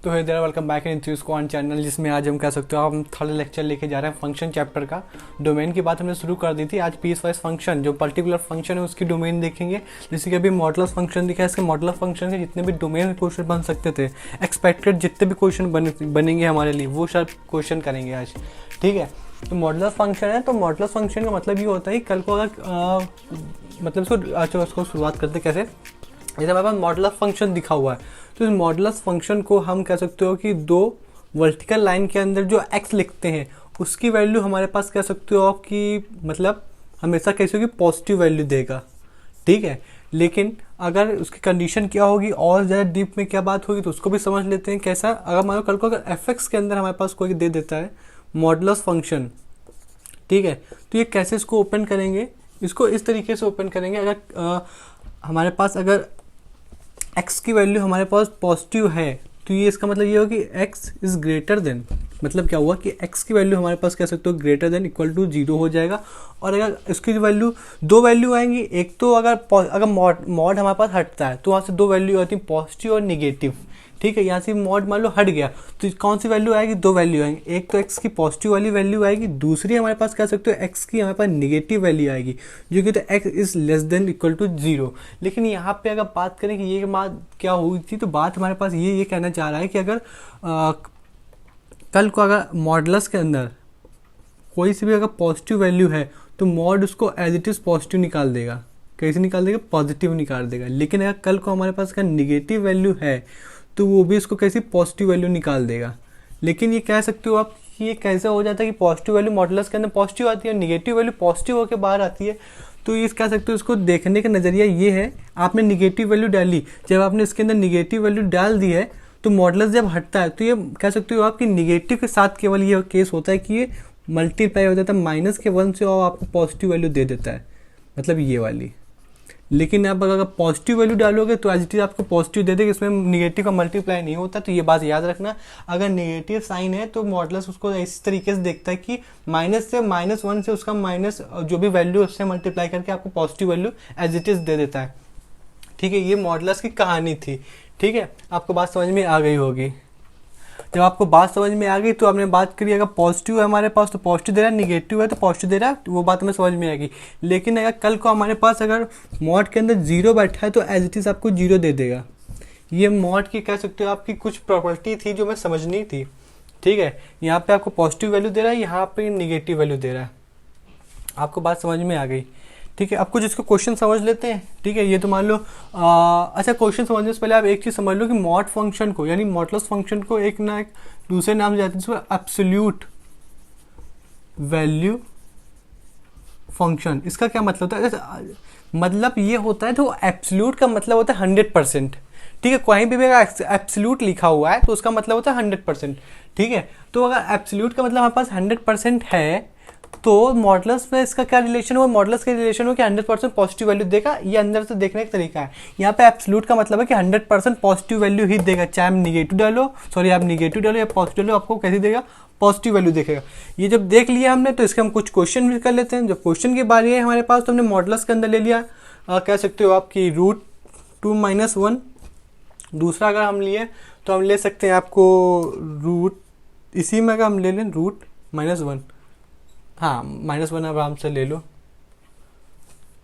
तो hey there welcome back in three squad channel, जिसमें आज हम कह सकते हो हम थर्ड लेक्चर लेके जा रहे हैं फंक्शन चैप्टर का। डोमेन की बात हमने शुरू कर दी थी। आज पीस वाइज फंक्शन जो पर्टिकुलर फंक्शन है उसकी डोमेन देखेंगे। जैसे कि अभी मॉडुलस फंक्शन दिखा है, इसके मॉडुलस फंक्शन के जितने भी डोमेन क्वेश्चन बन सकते थे, एक्सपेक्टेड जितने भी क्वेश्चन बनेंगे हमारे लिए, वो सब क्वेश्चन करेंगे आज। ठीक है, तो मॉडुलस फंक्शन है, तो मॉडुलस फंक्शन का मतलब ये होता है कि कल को अगर मतलब उसको शुरुआत करते कैसे, जैसे हमारे पास मॉडुलस फंक्शन दिखा हुआ है, तो इस मॉडुलस फंक्शन को हम कह सकते हो कि दो वर्टिकल लाइन के अंदर जो x लिखते हैं उसकी वैल्यू हमारे पास कह सकते हो आप कि मतलब हमेशा कैसे होगी, पॉजिटिव वैल्यू देगा। ठीक है, लेकिन अगर उसकी कंडीशन क्या होगी और ज़्यादा डीप में क्या बात होगी तो उसको भी समझ लेते हैं। कैसा, अगर मान लो कल को अगर fx के अंदर हमारे पास कोई दे देता है मॉडुलस फंक्शन, ठीक है, तो ये कैसे इसको ओपन करेंगे, इसको इस तरीके से ओपन करेंगे। अगर हमारे पास अगर x की वैल्यू हमारे पास पॉजिटिव है तो ये इसका मतलब ये हो कि x इज़ ग्रेटर देन, मतलब क्या हुआ कि x की वैल्यू हमारे पास कह सकते हो ग्रेटर देन इक्वल टू 0 हो जाएगा। और अगर इसकी वैल्यू, दो वैल्यू आएंगी, एक तो अगर मॉड हमारे पास हटता है तो वहाँ से दो वैल्यू आती है, पॉजिटिव और निगेटिव। ठीक है, यहाँ से मॉड मान लो हट गया तो कौन सी वैल्यू आएगी, दो वैल्यू आएंगी, एक तो x की पॉजिटिव वाली वैल्यू आएगी, दूसरी हमारे पास कह सकते हो x की हमारे पास निगेटिव वैल्यू आएगी, जो कि तो x is less than equal to 0। लेकिन यहाँ पे अगर बात करें कि ये बात क्या हुई थी, तो बात हमारे पास ये कहना चाह रहा है कि अगर कल को अगर मॉडुलस के अंदर कोई सी भी अगर पॉजिटिव वैल्यू है तो मॉड उसको एज इट इज़ पॉजिटिव निकाल देगा। कैसे निकाल देगा, पॉजिटिव निकाल देगा। लेकिन अगर कल को हमारे पास का निगेटिव वैल्यू है तो वो भी इसको कैसी पॉजिटिव वैल्यू निकाल देगा। लेकिन ये कह सकते हो आप कि ये कैसे हो जाता है कि पॉजिटिव वैल्यू मॉडुलस के अंदर पॉजिटिव आती है और निगेटिव वैल्यू पॉजिटिव होकर बाहर आती है। तो ये कह सकते हो इसको देखने का नज़रिया ये है, आपने निगेटिव वैल्यू डाली, जब आपने इसके अंदर निगेटिव वैल्यू डाल दी है तो मॉडुलस जब हटता है तो ये कह सकते हो आपकी निगेटिव के साथ केवल ये केस होता है कि ये मल्टीप्लाई हो जाता है माइनस के 1 से और आपको पॉजिटिव वैल्यू दे देता है, मतलब ये वाली। लेकिन आप अगर पॉजिटिव वैल्यू डालोगे तो एज इट इज आपको पॉजिटिव दे देगा, इसमें निगेटिव का मल्टीप्लाई नहीं होता। तो ये बात याद रखना, अगर निगेटिव साइन है तो मॉडुलस उसको इस तरीके से देखता है कि -1 से उसका माइनस जो भी वैल्यू उससे मल्टीप्लाई करके आपको positive value as it is दे देता है। ठीक है, ये मॉडुलस की कहानी थी। ठीक है, आपको बात समझ में आ गई होगी। जब आपको बात समझ में आ गई तो आपने बात करी, अगर पॉजिटिव है हमारे पास तो पॉजिटिव दे रहा है, निगेटिव है तो पॉजिटिव दे रहा है, तो वो बात हमें समझ में आएगी। लेकिन अगर कल को हमारे पास अगर मॉड के अंदर 0 बैठा है तो एज इट इज़ आपको 0 दे देगा। ये मॉड की कह सकते हो आपकी कुछ प्रॉपर्टी थी जो मैं समझनी थी। ठीक है, यहाँ पे आपको पॉजिटिव वैल्यू दे रहा है, यहाँ पे निगेटिव वैल्यू दे रहा है। आपको बात समझ में आ गई। ठीक है, अब कुछ इसको क्वेश्चन समझ लेते हैं। ठीक है, ये तो मान लो अच्छा, क्वेश्चन समझने से पहले आप एक चीज़ समझ लो कि मॉड फंक्शन को यानी मॉडुलस फंक्शन को एक ना एक दूसरे नाम जाते हैं जिसको एब्सोल्यूट वैल्यू फंक्शन। इसका क्या मतलब होता है, मतलब ये होता है, तो एब्सोल्यूट का मतलब होता है 100%। ठीक है, कहीं भी अगर एब्सोल्यूट लिखा हुआ है तो उसका मतलब होता है 100%। ठीक है, तो अगर एब्सोल्यूट का मतलब हमारे पास 100% है तो मॉडुलस में इसका क्या रिलेशन हो, मॉडुलस के रिलेशन हो कि 100% पॉजिटिव वैल्यू देगा। ये अंदर से देखने का तरीका है। यहाँ पे एब्सोल्यूट का मतलब है कि 100% पॉजिटिव वैल्यू ही देगा, चाहे आप निगेटिव डालो, आप निगेटिव डालो या पॉजिटिव डालो, आपको कैसे देगा, पॉजिटिव वैल्यू देखेगा। ये जब देख लिया हमने तो इसके हम कुछ क्वेश्चन भी कर लेते हैं। जब क्वेश्चन की बारी है हमारे पास तो हमने मॉडुलस के अंदर ले लिया, कह सकते हो आपकी √2 - 1। दूसरा अगर हम लिए तो हम ले सकते हैं आपको रूट, इसी में अगर हम ले लें √-1, हाँ -1 आराम से ले लो।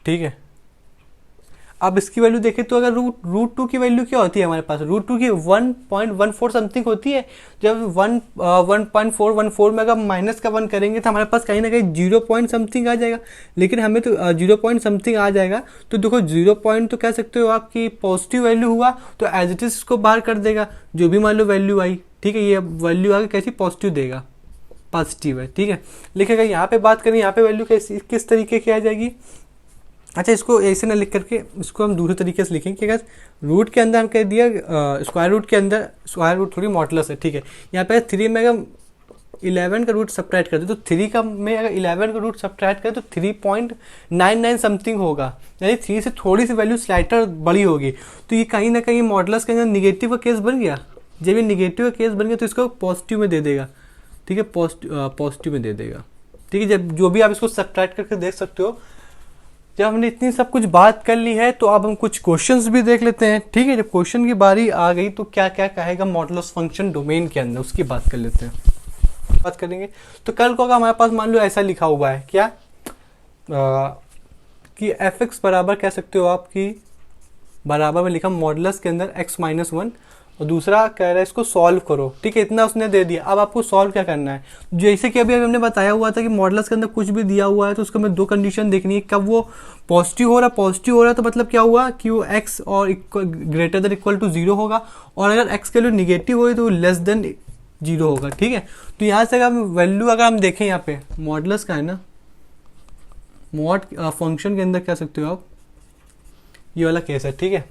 ठीक है, अब इसकी वैल्यू देखें तो अगर √2 की वैल्यू क्या होती है हमारे पास, √2 की 1.14 समथिंग होती है। जब 1.414 में अगर माइनस का 1 करेंगे तो हमारे पास कहीं ना कहीं 0 पॉइंट समथिंग आ जाएगा। लेकिन हमें तो 0 पॉइंट समथिंग आ जाएगा, तो देखो 0 पॉइंट तो कह सकते हो आपकी पॉजिटिव वैल्यू हुआ तो एज इट इज इसको बाहर कर देगा, जो भी मान लो वैल्यू आई। ठीक है, ये वैल्यू आगे कैसी पॉजिटिव देगा, पॉजिटिव है। ठीक है, लेकिन अगर यहाँ पे बात करें, यहाँ पे वैल्यू किस तरीके की आ जाएगी। अच्छा, इसको ऐसे ना लिख करके इसको हम दूसरे तरीके से लिखेंगे कि अगर रूट के अंदर हम कह दिया स्क्वायर रूट के अंदर, स्क्वायर रूट थोड़ी मॉडुलस है। ठीक है, यहाँ पे 3 में अगर 11 का रूट सब्ट्रैक्ट करते तो 3 का में अगर 11 का रूट सब्ट्रैक्ट करें तो 3.99 समथिंग होगा, यानी 3 से थोड़ी सी वैल्यू स्लाइटर बड़ी होगी। तो ये कहीं ना कहीं मॉडुलस के अंदर निगेटिव का केस बन गया। जब ये निगेटिव का केस बन गया तो इसको पॉजिटिव में दे देगा। ठीक है, पॉजिटिव में दे देगा। ठीक है, जब जो भी आप इसको सब्ट्रैक्ट करके देख सकते हो जब हमने इतनी सब कुछ बात कर ली है तो अब हम कुछ क्वेश्चंस भी देख लेते हैं। ठीक है, जब क्वेश्चन की बारी आ गई तो क्या क्या कहेगा मॉडुलस फंक्शन डोमेन के अंदर, उसकी बात कर लेते हैं। बात करेंगे तो कल को अगर हमारे पास मान लो ऐसा लिखा हुआ है क्या कि एफ एक्स बराबर कह सकते हो आप कि बराबर में लिखा मॉडुलस के अंदर x माइनस वन, और दूसरा कह रहा है इसको सॉल्व करो। ठीक है, इतना उसने दे दिया। अब आपको सॉल्व क्या करना है, जैसे कि अभी हमने बताया हुआ था कि मॉडुलस के अंदर कुछ भी दिया हुआ है तो उसको हमें दो कंडीशन देखनी है, कब वो पॉजिटिव हो रहा है तो मतलब क्या हुआ कि वो x और ग्रेटर देन इक्वल टू 0 होगा, और अगर x के लिए निगेटिव हो तो लेस देन 0 होगा। ठीक है, तो यहाँ से अगर वैल्यू अगर हम देखें यहाँ पे मॉडुलस का है ना, मॉड फंक्शन के अंदर कह सकते हो आप, ये वाला केस है। ठीक है,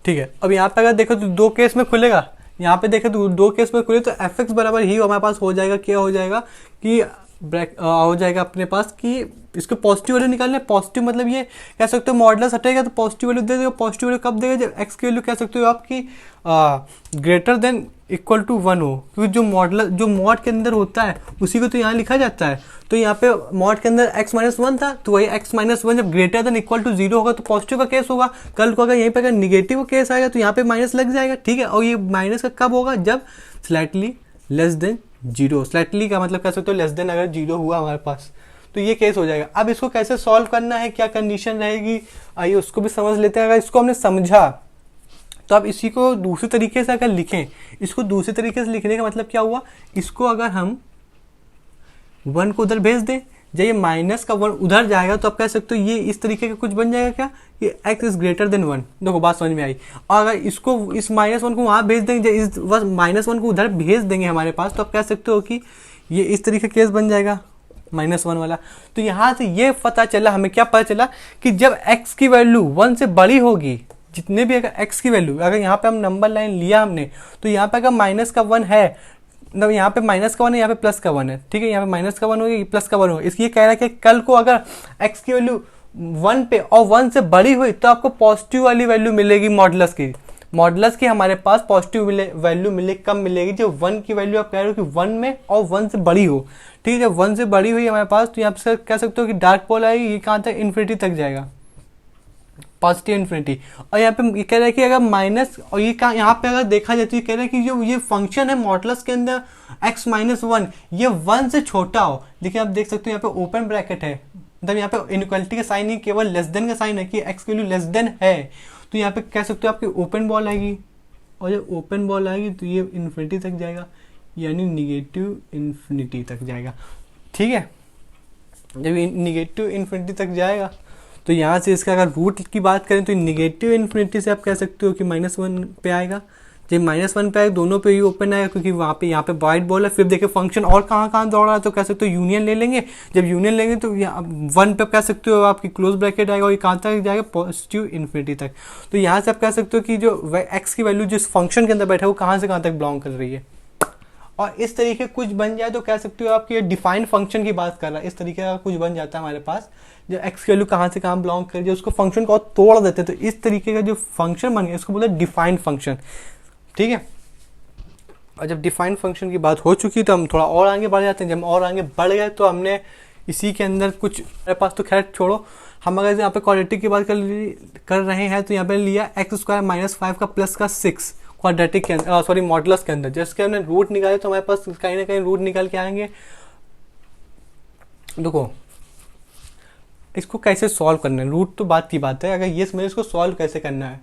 ठीक है। अब यहाँ पे अगर देखो तो दो केस में खुलेगा, यहाँ पे देखे तो दो केस में खुले तो एफ एक्स बराबर ही हमारे पास हो जाएगा, क्या हो जाएगा कि हो जाएगा अपने पास कि इसको पॉजिटिव वैल्यू निकालना है। पॉजिटिव मतलब ये कह सकते हो मॉडुलस हटेगा तो पॉजिटिव वैल्यू दे देगा। पॉजिटिव वैल्यू कब देगा, जब एक्स की वैल्यू कह सकते हो आपकी ग्रेटर देन इक्वल टू 1 हो, क्योंकि जो मॉड के अंदर होता है उसी को तो यहाँ लिखा जाता है। तो यहाँ पे मॉड के अंदर x माइनस वन था, तो वही x माइनस वन जब ग्रेटर देन इक्वल टू 0 होगा तो पॉजिटिव का केस होगा। कल को अगर यहीं पे अगर निगेटिव केस आएगा तो यहाँ पे माइनस लग जाएगा। ठीक है, और ये माइनस का कब होगा, जब स्लाइटली लेस देन 0। स्लाइटली का मतलब कह सकते हो लेस देन अगर 0 हुआ हमारे पास तो ये केस हो जाएगा। अब इसको कैसे सॉल्व करना है, क्या कंडीशन रहेगी, आइए उसको भी समझ लेते हैं। अगर इसको हमने समझा तो अब इसी को दूसरे तरीके से अगर लिखें, इसको दूसरे तरीके से लिखने का मतलब क्या हुआ, इसको अगर हम 1 को उधर भेज दें, जब ये माइनस का 1 उधर जाएगा तो आप कह सकते हो ये इस तरीके का कुछ बन जाएगा क्या, कि x इज ग्रेटर देन 1। देखो बात समझ में आई। और अगर इसको इस -1 को वहाँ भेज देंगे, इस -1 को उधर भेज देंगे हमारे पास, तो आप कह सकते हो कि ये इस तरीके केस बन जाएगा -1 वाला। तो यहाँ से ये पता चला, हमें क्या पता चला कि जब x की वैल्यू 1 से बड़ी होगी, जितने भी अगर x की वैल्यू, अगर यहाँ पे हम नंबर लाइन लिया हमने, तो यहाँ पे अगर माइनस का 1 है, मतलब यहाँ पे माइनस का 1 है, यहाँ पे प्लस का 1 है। ठीक है, यहाँ पे माइनस का 1 होगा, प्लस का 1 होगा। इसलिए कह रहा है कि कल को अगर x की वैल्यू 1 पे और 1 से बड़ी हुई तो आपको पॉजिटिव वाली वैल्यू मिलेगी मॉडुलस की। मॉडुलस की हमारे पास पॉजिटिव वैल्यू मिले, कब मिलेगी, जो 1 की वैल्यू आप कह रहे हो कि 1 में और 1 से बड़ी हो। ठीक है, जब 1 से बड़ी हुई हमारे पास तो यहाँ पे कह सकते हो कि डार्क पोल आएगी, ये कहाँ तक, इन्फिनिटी तक जाएगा, पॉजिटिव इन्फिनिटी। और यहाँ पे ये कह रहा है कि अगर माइनस, और ये कहा यहाँ पे अगर देखा जाए तो ये कह रहा है कि जो ये फंक्शन है मॉडुलस के अंदर x माइनस 1, ये 1 से छोटा हो। देखिए आप देख सकते हो यहाँ पे ओपन ब्रैकेट है, मतलब यहाँ पे इनइक्वालिटी का साइन नहीं, केवल लेस देन का साइन है कि x की वैल्यू लेस देन है। तो यहाँ पे कह सकते हो आपकी ओपन बॉल आएगी, और जब ओपन बॉल आएगी तो ये इन्फिनिटी तक जाएगा, यानी निगेटिव इन्फिनिटी तक जाएगा। ठीक है, जब निगेटिव इन्फिनिटी तक जाएगा तो यहाँ से इसका अगर रूट की बात करें तो निगेटिव इन्फिनिटी से आप कह सकते हो कि -1 पे आएगा। जब -1 पे आएगा दोनों पे ही ओपन आएगा, क्योंकि वहाँ पे यहाँ पे वाइट बॉल है। फिर देखिए फंक्शन और कहाँ कहाँ दौड़ रहा है, तो कह सकते हो यूनियन ले लेंगे। जब यूनियन लेंगे तो 1 पे कह सकते हो आपकी क्लोज ब्रैकेट आएगा, और ये कहाँ तक जाएगा, पॉजिटिव इन्फिनिटी तक। तो यहाँ से आप कह सकते हो कि जो x की वैल्यू जिस फंक्शन के अंदर बैठा है वो कहाँ से कहाँ तक बिलोंग कर रही है। और इस तरीके कुछ बन जाए तो कह सकते हो आपकी डिफाइंड फंक्शन की बात कर रहा है। इस तरीके का कुछ बन जाता है हमारे पास, जो एक्स की वैल्यू कहाँ से कहाँ बिलोंग कर जाए, उसको फंक्शन को और तोड़ देते, तो इस तरीके का जो फंक्शन बन गया इसको बोलते हैं डिफाइंड फंक्शन। ठीक है, और जब डिफाइंड फंक्शन की बात हो चुकी तो हम थोड़ा और आगे बढ़ जाते हैं। जब हम और आगे बढ़ गए तो हमने इसी के अंदर कुछ, मेरे पास तो खैर छोड़ो, हम अगर यहाँ पे क्वाड्रेटिक की बात कर रहे हैं तो यहाँ पे लिया x² - 5 का प्लस का 6 क्वाड्रेटिक के अंदर, सॉरी मॉडुलस के अंदर। जिसके हमने रूट निकाले तो हमारे पास कहीं ना कहीं रूट निकाल के आएंगे। देखो इसको कैसे सॉल्व करना है, रूट तो बात की बात है, अगर ये समझे इसको सॉल्व कैसे करना है,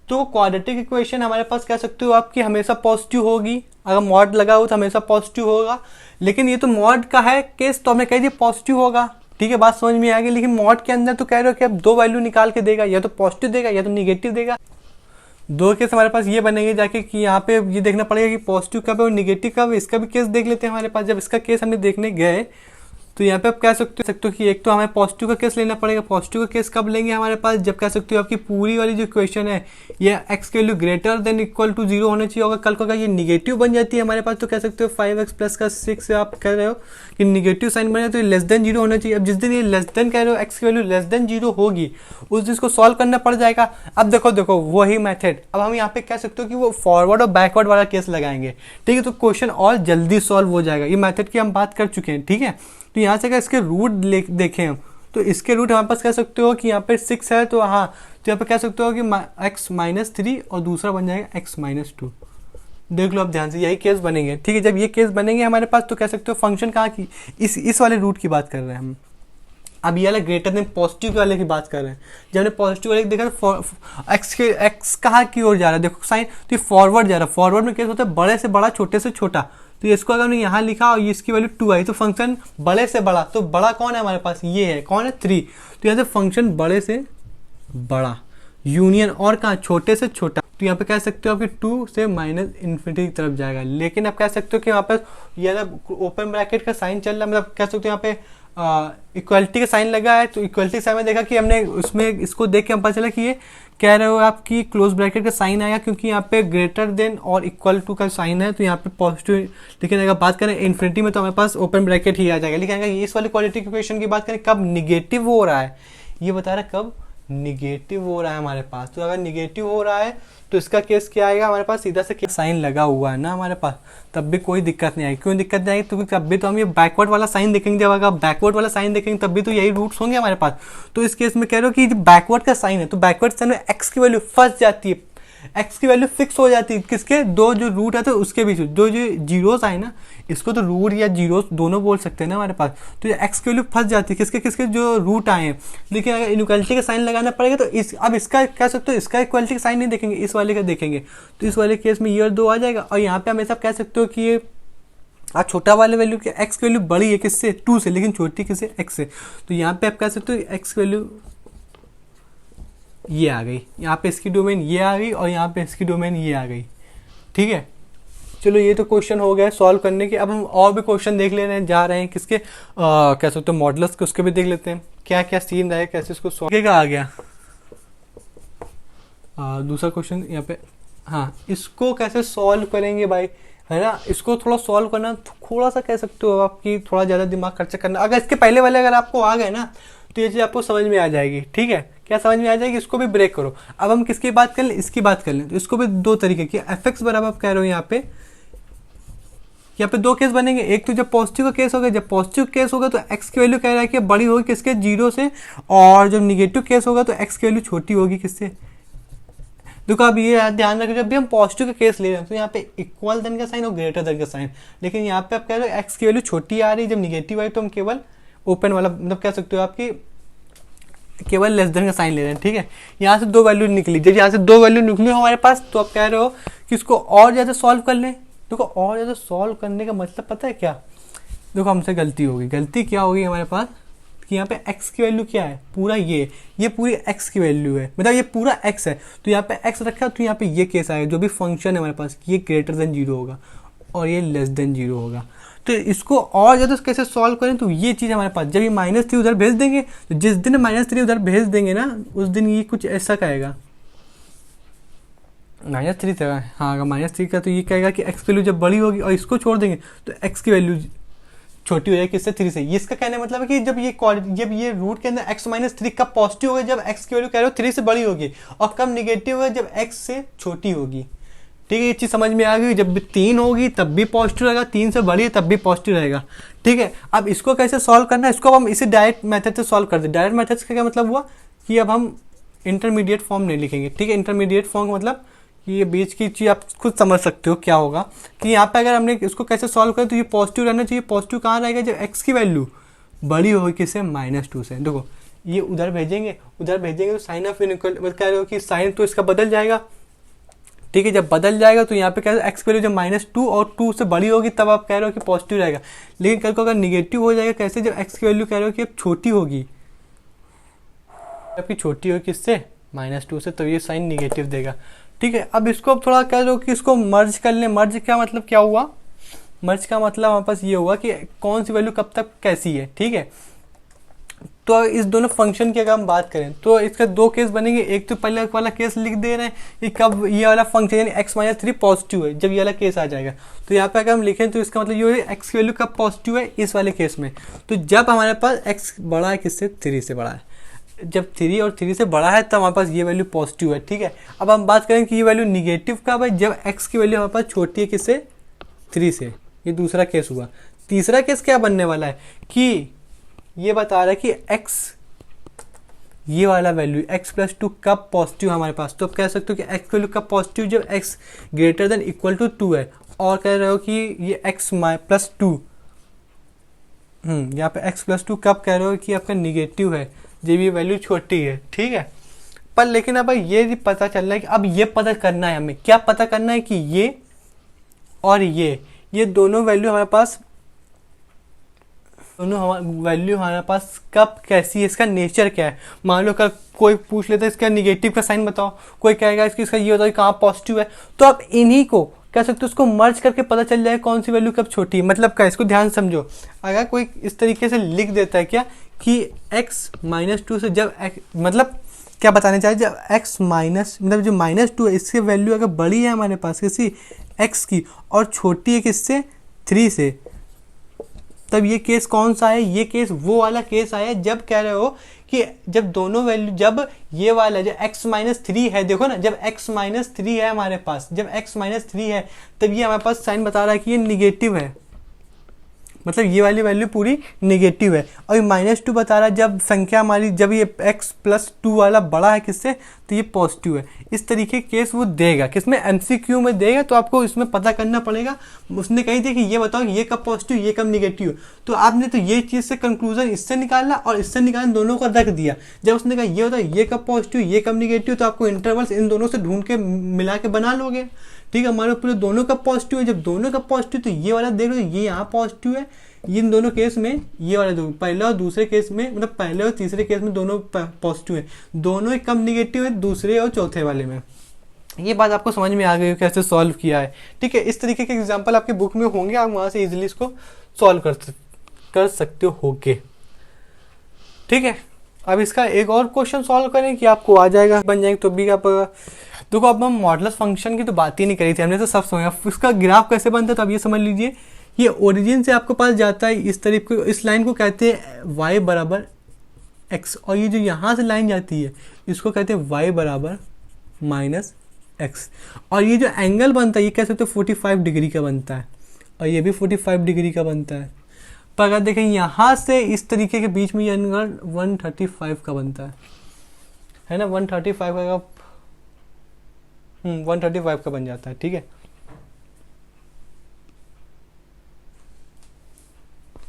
तो क्वाड्रेटिक इक्वेशन हमारे पास कह सकते हो आपकी हमेशा पॉजिटिव होगी। अगर मॉड लगा हो तो हमेशा पॉजिटिव होगा, लेकिन ये तो मॉड का है केस, तो हमने कह दिया पॉजिटिव होगा। ठीक है, बात समझ में आ गई। लेकिन मॉड के अंदर तो कह रहे हो कि अब दो वैल्यू निकाल के देगा, या तो पॉजिटिव देगा या तो निगेटिव देगा। दो केस हमारे पास ये बनेंगे जाके कि यहाँ पे ये देखना पड़ेगा कि पॉजिटिव कब है और निगेटिव कब है। इसका भी केस देख लेते हैं हमारे पास। जब इसका केस हमने देखने गए तो यहाँ पे आप कह सकते हो कि एक तो हमें पॉजिटिव का केस लेना पड़ेगा। पॉजिटिव का केस कब लेंगे हमारे पास, जब कह सकते हो आपकी पूरी वाली जो इक्वेशन है ये x की value greater than equal to 0 होना चाहिए होगा। कल को अगर ये निगेटिव बन जाती है हमारे पास तो कह सकते हो 5x प्लस का 6 से आप कह रहे हो कि निगेटिव साइन बने तो ये लेस देन 0 होना चाहिए। अब जिस दिन ये लेस देन कह रहे हो x की वैल्यू लेस देन 0 होगी उस दिन इसको सॉल्व करना पड़ जाएगा। अब देखो वही मेथड, अब हम यहाँ पे कह सकते हो कि वो फॉरवर्ड और बैकवर्ड वाला केस लगाएंगे। ठीक है, तो क्वेश्चन और जल्दी सॉल्व हो जाएगा। ये मेथड की हम बात कर चुके हैं। ठीक है, तो यहाँ से अगर इसके रूट देखें हम तो इसके रूट हमारे पास कह सकते हो कि यहाँ पे 6 है, तो हाँ, तो यहाँ पे कह सकते हो कि x-3 और दूसरा बन जाएगा x-2। देख लो आप ध्यान से, यही केस बनेंगे, ठीक है। जब ये केस बनेंगे हमारे पास तो कह सकते हो फंक्शन कहाँ की, इस वाले रूट की बात कर रहे हैं हम। अब ये वाला ग्रेटर देन पॉजिटिव वाले की बात कर रहे हैं। जब हमने पॉजिटिव वाले देखा तो एक्स कहाँ की ओर जा रहा है, देखो साइन, तो ये फॉरवर्ड जा रहा है। फॉरवर्ड में केस होता है बड़े से बड़ा, छोटे से छोटा। तो इसको अगर हमने यहाँ लिखा और इसकी वैल्यू 2 आई तो फंक्शन बड़े से बड़ा, तो बड़ा कौन है हमारे पास, ये है, कौन है 3। तो यहाँ से फंक्शन बड़े से बड़ा यूनियन और कहाँ छोटे से छोटा, तो यहाँ पे कह सकते हो आपकी 2 से -∞ की तरफ जाएगा। लेकिन आप कह सकते हो कि यहाँ पर ये ओपन ब्रैकेट का साइन चल रहा है, मतलब कह सकते हो यहाँ पे इक्वलिटी का साइन लगा है। तो इक्वलिटी साइन में देखा कि हमने उसमें इसको देख के हम पता चला कि ये कह रहे हो आपकी क्लोज ब्रैकेट का साइन आएगा, क्योंकि यहाँ पे ग्रेटर देन और इक्वल टू का साइन है, तो यहाँ पे पॉजिटिव। लेकिन अगर बात करें इन्फिनिटी में तो हमारे पास ओपन ब्रैकेट ही आ जाएगा। लेकिन अगर इस वाली क्वाड्रेटिक इक्वेशन की बात करें कब निगेटिव हो रहा है, ये बता रहा है कब निगेटिव हो रहा है हमारे पास। तो अगर निगेटिव हो रहा है तो इसका केस क्या आएगा हमारे पास, सीधा से साइन लगा हुआ है ना हमारे पास, तब भी कोई दिक्कत नहीं आएगी। क्यों दिक्कत नहीं आएगी, तो तब भी तो हम ये बैकवर्ड वाला साइन देखेंगे। जब अगर बैकवर्ड वाला साइन देखेंगे तब भी तो यही रूट्स होंगे हमारे पास। तो इस केस में कह रहे हो कि बैकवर्ड का साइन है, तो बैकवर्ड साइन में एक्स की वैल्यू फंस जाती है, एक्स की वैल्यू फिक्स हो जाती है किसके, दो जो रूट है तो उसके बीच, जो जीरोस आए ना, इसको तो रूट या जीरोस दोनों बोल सकते हैं ना हमारे पास। तो ये एक्स की वैल्यू फंस जाती है किसके किसके, जो रूट आए हैं। लेकिन अगर इनइक्वालिटी का साइन लगाना पड़ेगा तो अब इसका कह सकते हो, इसका इक्वालिटी का साइन नहीं देखेंगे, इस वाले का देखेंगे। तो इस वाले केस में ये और 2 आ जाएगा। और यहाँ पे हम ऐसा कह सकते हो कि ये छोटा वाले वैल्यू की एक्स की वैल्यू बड़ी है किससे, 2 से, लेकिन छोटी किससे, एक्स से। तो यहाँ पे आप कह सकते हो एक्स की वैल्यू ये आ गई, यहाँ पे इसकी डोमेन ये आ गई और यहाँ पे इसकी डोमेन ये आ गई, ठीक है। चलो ये तो क्वेश्चन हो गया सॉल्व करने के। अब हम और भी क्वेश्चन देख ले रहे हैं, जा रहे हैं किसके कह सकते हो मॉडल्स के, उसके भी देख लेते हैं क्या क्या सीन रहा है, कैसे इसको सॉल्व आ गया। दूसरा क्वेश्चन यहाँ पे, हाँ, इसको कैसे सॉल्व करेंगे भाई, है ना। इसको थोड़ा सॉल्व करना थोड़ा सा कह सकते हो आपकी थोड़ा ज़्यादा दिमाग खर्चा करना। अगर इसके पहले वाले अगर आपको आ गए ना तो ये चीज़ आपको समझ में आ जाएगी, ठीक है। क्या समझ में आ जाएगी, इसको भी ब्रेक करो। अब हम किसकी बात कर लें, इसकी बात कर लें। तो इसको भी 2 तरीके की, fx बराबर आप कह रहे हो यहाँ पे 2 केस बनेंगे। एक तो जब पॉजिटिव का केस होगा, जब पॉजिटिव केस होगा तो x की वैल्यू कह रहा है कि बड़ी होगी किसके, 0 से। और जब निगेटिव केस होगा तो x की वैल्यू छोटी होगी किससे। देखो अब ये ध्यान रखो, जब भी हम पॉजिटिव का केस ले रहे हैं तो यहाँ पे इक्वल देन का साइन और ग्रेटर देन का साइन। लेकिन यहाँ पे आप कह रहे हो x की वैल्यू छोटी आ रही है, जब निगेटिव आई तो हम केवल ओपन वाला, मतलब कह सकते हो आपकी केवल लेस देन का साइन ले रहे हैं, ठीक है। यहाँ से 2 वैल्यू निकली, जब यहाँ से 2 वैल्यू निकली हमारे पास तो आप कह रहे हो कि इसको और ज़्यादा सॉल्व कर लें। देखो और ज़्यादा सॉल्व करने का मतलब पता है क्या, देखो हमसे गलती होगी। गलती क्या होगी हमारे पास कि यहाँ पे x की वैल्यू क्या है, पूरा ये पूरी x की वैल्यू है, मतलब ये पूरा x है। तो यहाँ पे x रखा तो यहाँ पे ये केस आएगा, जो भी फंक्शन है हमारे पास, ये ग्रेटर देन 0 होगा और ये लेस देन 0 होगा। तो इसको और ज़्यादा कैसे सॉल्व करें, तो ये चीज़ हमारे पास, जब ये -3 उधर भेज देंगे, तो जिस दिन -3 उधर भेज देंगे ना उस दिन ये कुछ ऐसा कहेगा, -3 था, हाँ अगर -3 का, तो ये कहेगा कि x की वैल्यू जब बड़ी होगी और इसको छोड़ देंगे तो x की वैल्यू छोटी हो जाएगी किससे, 3 से। ये इसका कहने मतलब है कि जब ये रूट के अंदर x-3 कब पॉजिटिव होगा, जब x की वैल्यू कह रहे हो 3 से बड़ी होगी, और कब निगेटिव होगा जब x से छोटी होगी, ठीक है। ये चीज़ समझ में आ गई। जब 3 होगी तब भी पॉजिटिव रहेगा, 3 से बड़ी है तब भी पॉजिटिव रहेगा, ठीक है। अब इसको कैसे सॉल्व करना है, इसको अब हम इसी डायरेक्ट मेथड से सॉल्व कर दें। डायरेक्ट मेथड का क्या मतलब हुआ कि अब हम इंटरमीडिएट फॉर्म नहीं लिखेंगे, ठीक है। इंटरमीडिएट फॉर्म का मतलब कि ये बीच की चीज़ आप खुद समझ सकते हो क्या होगा कि यहाँ पे अगर हमने इसको कैसे सॉल्व करें तो ये पॉजिटिव रहना चाहिए। पॉजिटिव कहाँ रहेगा, जब x की वैल्यू बड़ी होगी किससे, -2 से। देखो ये उधर भेजेंगे तो साइन ऑफ इनइक्वल, मतलब कह रहे हो कि साइन तो इसका बदल जाएगा, ठीक है। जब बदल जाएगा तो यहाँ पे कह रहे हो x की वैल्यू जब -2 और 2 से बड़ी होगी तब आप कह रहे हो कि पॉजिटिव रहेगा। लेकिन कल को अगर निगेटिव हो जाएगा कैसे, जब x की वैल्यू कह रहे हो कि अब छोटी होगी, आपकी छोटी होगी किससे, -2 से, तो ये साइन निगेटिव देगा, ठीक है। अब इसको थोड़ा कह रहे हो कि इसको मर्ज कर लें। मर्ज का मतलब क्या हुआ, मर्ज का मतलब हमारे पास ये हुआ कि कौन सी वैल्यू कब तक कैसी है, ठीक है। तो इस दोनों फंक्शन की अगर हम बात करें तो इसका 2 केस बनेंगे। एक तो पहले वाला केस लिख दे रहे हैं कि कब ये वाला फंक्शन यानी x-3 पॉजिटिव है, जब ये वाला केस आ जाएगा। तो यहाँ पे अगर हम लिखें तो इसका मतलब ये है x की वैल्यू कब पॉजिटिव है, इस वाले केस में, तो जब हमारे पास x बड़ा है किससे, 3 से बड़ा है। जब 3 और 3 से बड़ा है तब हमारे पास ये वैल्यू पॉजिटिव है, ठीक है। अब हम बात करें कि ये वैल्यू निगेटिव कब है, जब x की वैल्यू हमारे पास छोटी है किससे, 3 से। ये दूसरा केस हुआ। तीसरा केस क्या बनने वाला है कि ये बता रहा है कि x ये वाला वैल्यू x+2 कब पॉजिटिव है हमारे पास, तो आप कह सकते हो कि x वैल्यू कब पॉजिटिव, जब x greater than equal to 2 है। और कह रहे हो कि ये x+2 यहाँ पे x+2 कब कह रहे हो कि आपका निगेटिव है, जब ये वैल्यू छोटी है, ठीक है। पर लेकिन अब ये भी पता चल रहा है कि अब ये पता करना है हमें, क्या पता करना है कि ये और ये दोनों वैल्यू हमारे पास, वैल्यू हमारे पास कब कैसी है, इसका नेचर क्या है। मान लो कल कोई पूछ लेता है इसका निगेटिव का साइन बताओ, कोई कहेगा इसका ये बताओ कहाँ पॉजिटिव है, तो आप इन्हीं को कह सकते हो उसको मर्ज करके पता चल जाए कौन सी वैल्यू कब छोटी है। मतलब क्या, इसको ध्यान समझो। अगर कोई इस तरीके से लिख देता है क्या कि x-2 से जब मतलब क्या बताना चाहिए, जब x माइनस मतलब जो -2 है इसकी वैल्यू अगर बड़ी है हमारे पास किसी x की और छोटी है किससे 3 से, तब ये केस कौन सा है, ये केस वो वाला केस आया जब कह रहे हो कि जब दोनों वैल्यू, जब ये वाला जो x-3 है, देखो ना जब x-3 है हमारे पास, जब x-3 है तब ये हमारे पास साइन बता रहा है कि ये निगेटिव है, मतलब ये वाली वैल्यू पूरी निगेटिव है। और ये -2 बता रहा है जब संख्या हमारी, जब ये x+2 वाला बड़ा है किससे, तो ये पॉजिटिव है। इस तरीके केस वो देगा, किसमें MCQ में देगा, तो आपको इसमें पता करना पड़ेगा। उसने कही थी कि ये बताओ ये कब पॉजिटिव ये कब निगेटिव, तो आपने तो ये चीज़ से कंक्लूजन इससे निकालना और इससे निकालना, दोनों को रख दिया। जब उसने कहा ये बताओ ये कब पॉजिटिव ये कब निगेटिव, तो आपको इंटरवल्स इन दोनों से ढूंढ के मिला के बना लोगे, ठीक है। हमारे पूरे दोनों का पॉजिटिव है, जब दोनों का पॉजिटिव तो ये वाला देख लो ये यहाँ पॉजिटिव है, इन दोनों केस में ये वाले दो, पहले और दूसरे केस में, मतलब पहले और तीसरे केस में दोनों पॉजिटिव है, दोनों ही कम निगेटिव है दूसरे और चौथे वाले में। ये बात आपको समझ में आ गई कैसे सॉल्व किया है, ठीक है। इस तरीके के एग्जाम्पल आपके बुक में होंगे, आप वहाँ से इजीली इसको सॉल्व कर सकते होगे, ठीक है। अब इसका एक और क्वेश्चन सॉल्व करें कि आपको आ जाएगा, बन जाएगा तो भी आप देखो। अब हम मॉडुलस फंक्शन की तो बात ही नहीं करी थी हमने, तो सब समझा इसका ग्राफ कैसे बनता है। तो अब ये समझ लीजिए, ये ओरिजिन से आपके पास जाता है इस तरीके, इस लाइन को कहते हैं y बराबर x, और ये जो यहाँ से लाइन जाती है इसको कहते हैं y बराबर -x। और ये जो एंगल बनता है ये कह सकते हो 45 डिग्री का बनता है, और ये भी 45 डिग्री का बनता है। पर अगर देखें यहाँ से इस तरीके के बीच में ये एंगल 135 का बनता है ना, 135 का 135 का बन जाता है, ठीक है।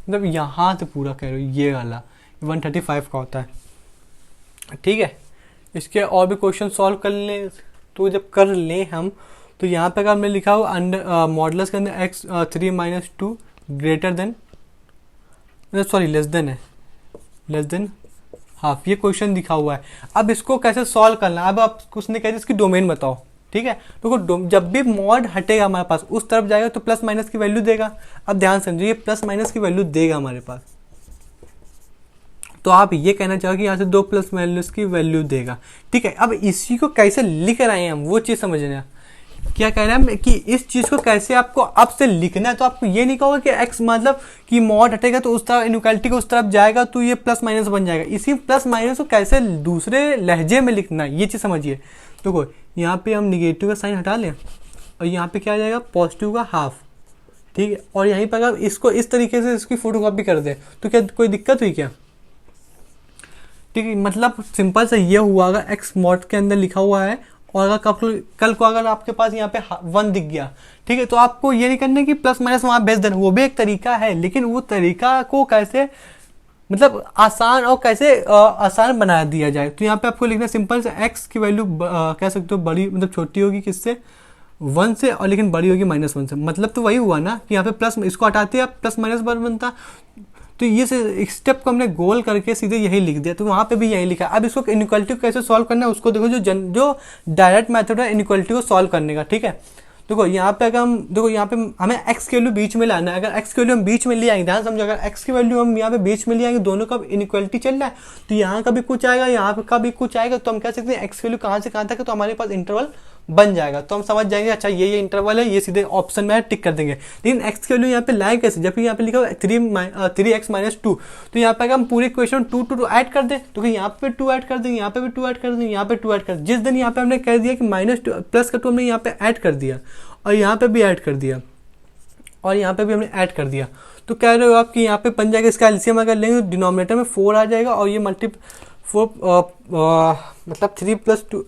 मतलब यहाँ से पूरा कह रहे हो ये वाला 135 का होता है, ठीक है। इसके और भी क्वेश्चन सॉल्व कर लें, तो जब कर लें हम, तो यहाँ पे अगर हमने लिखा हो अंडर मॉडुलस के अंदर x3-2 greater than, sorry less than है, लेस देन हाफ, ये क्वेश्चन दिखा हुआ है। अब इसको कैसे सॉल्व करना, अब आप उसने कह दिया इसकी डोमेन बताओ, ठीक है। तो जब भी मॉड हटेगा हमारे पास उस तरफ जाएगा तो प्लस माइनस की वैल्यू देगा। अब ध्यान समझिए, प्लस माइनस की वैल्यू देगा हमारे पास, तो आप ये कहना चाहो कि यहाँ से 2 प्लस माइनस की वैल्यू देगा, ठीक है। अब इसी को कैसे लिख रहे हैं हम वो चीज़ समझना, क्या कह रहे हैं कि इस चीज़ को कैसे आपको अब से लिखना है। तो आपको ये नहीं कहोगे कि x मतलब कि मॉड हटेगा तो उस तरफ इनइक्वालिटी को उस तरफ जाएगा तो ये प्लस माइनस बन जाएगा। इसी प्लस माइनस को कैसे दूसरे लहजे में लिखना है ये चीज़ समझिए। देखो यहाँ पे हम निगेटिव का साइन हटा लें और यहाँ पे क्या आ जाएगा पॉजिटिव का हाफ, ठीक है। और यहीं पर अगर इसको इस तरीके से इसकी फोटोकॉपी कर दे तो क्या कोई दिक्कत हुई क्या, ठीक है। मतलब सिंपल से ये हुआ, अगर एक्स मॉड के अंदर लिखा हुआ है और अगर कल को अगर आपके पास यहाँ पे 1 दिख गया, ठीक है, तो आपको ये नहीं करना कि प्लस माइनस वहाँ भेज देना, वो भी एक तरीका है, लेकिन वो तरीका को कैसे मतलब आसान और कैसे आसान बना दिया जाए। तो यहाँ पे आपको लिखना सिंपल से x की वैल्यू कह सकते हो बड़ी मतलब छोटी होगी किससे 1 से, और लेकिन बड़ी होगी -1 से। मतलब तो वही हुआ ना कि यहाँ पे प्लस, इसको हटाते हैं प्लस माइनस बनता, तो ये से स्टेप को हमने गोल करके सीधे यही लिख दिया, तो वहाँ पे भी यही लिखा। अब इसको इनइक्वालिटी को कैसे सॉल्व करना है उसको देखो, जो डायरेक्ट मेथड है इनइक्वालिटी को सॉल्व करने का, ठीक है। देखो यहाँ पे अगर हम देखो यहाँ पे हमें x की वैल्यू बीच में लाना है, अगर x की वैल्यू हम बीच में ले आएंगे, ध्यान समझो, अगर x की वैल्यू हम यहाँ पे बीच में ले आएंगे, दोनों का इनइक्वालिटी चल रहा है तो यहाँ का भी कुछ आएगा यहाँ का भी कुछ आएगा, तो हम कह सकते हैं x की वैल्यू कहाँ से कहाँ तक है, तो हमारे पास इंटरवल बन जाएगा। तो हम समझ जाएंगे अच्छा ये इंटरवल है, ये सीधे ऑप्शन में टिक कर देंगे। लेकिन x की वैल्यू यहाँ पे लाए कैसे, जबकि यहाँ पे लिखा हुआ 3x - 2, तो यहाँ पे अगर हम पूरे इक्वेशन 2 ऐड कर दें तो यहाँ पे 2 ऐड कर देंगे, यहाँ पे भी 2 ऐड कर देंगे, यहाँ पे 2 ऐड कर, जिस दिन यहाँ पे हमने कह दिया कि -2 प्लस का 2 हमने यहाँ पे ऐड कर दिया और यहाँ पे भी ऐड कर दिया और यहाँ पे भी हमने ऐड कर दिया, तो कह रहे हो आप कि यहाँ पे बन जाएगा इसका एलसीएम अगर लेंगे तो डिनोमिनेटर में 4 आ जाएगा और ये 4 मतलब 3+2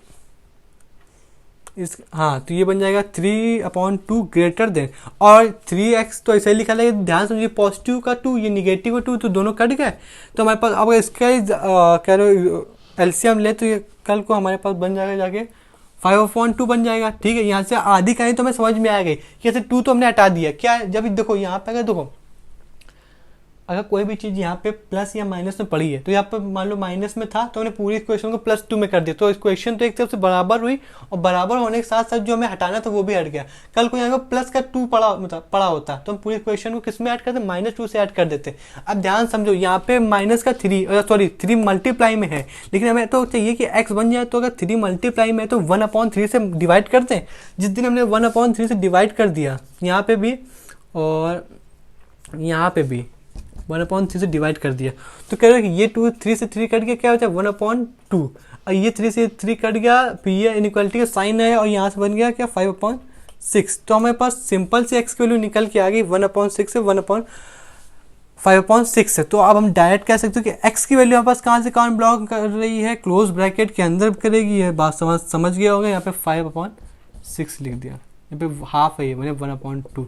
इस, हाँ तो ये बन जाएगा 3/2 ग्रेटर देन, और 3x तो ऐसे ही लिखा है, ध्यान समझिए पॉजिटिव का 2 ये निगेटिव का 2 तो दोनों कट गए। तो हमारे पास अब इसका कह रहे हो एलसीएम ले तो ये कल को हमारे पास बन जाएगा जाके 5/2 बन जाएगा। ठीक है, यहाँ से आधी कहीं तो हमें समझ में आ गई कि ऐसे 2 तो हमने हटा दिया क्या, जब देखो यहाँ पे अगर देखो अगर कोई भी चीज़ यहाँ पे प्लस या माइनस में पड़ी है तो यहाँ पर मान लो माइनस में था तो हमने पूरी इक्वेशन को +2 में कर दिया, तो इक्वेशन तो एक तरफ से बराबर हुई और बराबर होने के साथ साथ जो हमें हटाना था वो भी हट गया। कल को यहाँ पे +2 पड़ा होता तो हम पूरी इक्वेशन को किस में ऐड करते, -2 से ऐड कर देते। अब ध्यान समझो यहाँ पे -3 मल्टीप्लाई में है, लेकिन हमें तो चाहिए कि x बन जाए, तो अगर 3 मल्टीप्लाई में है तो 1/3 से डिवाइड करते हैं। जिस दिन हमने 1/3 से डिवाइड कर दिया यहाँ पे भी और यहाँ पे भी 1/3 से डिवाइड कर दिया, तो कह रहे हैं कि ये 3 से 3 कट गया, क्या होता है 1/2, और ये 3 से 3 कट गया, फिर ये इनइक्वालिटी का साइन है और यहाँ से बन गया क्या 5/6। तो हमारे पास सिंपल से x की वैल्यू निकल के आ गई 1/6 से 5/6 है। तो अब हम डायरेक्ट कह सकते हो कि x की वैल्यू हमारे पास कहाँ से कहाँ ब्लॉक कर रही है, क्लोज ब्रैकेट के अंदर करेगी। ये बात समझ गया होगा, यहाँ पे 5/6 लिख दिया, यहाँ पे हाफ है ये मतलब 1/2।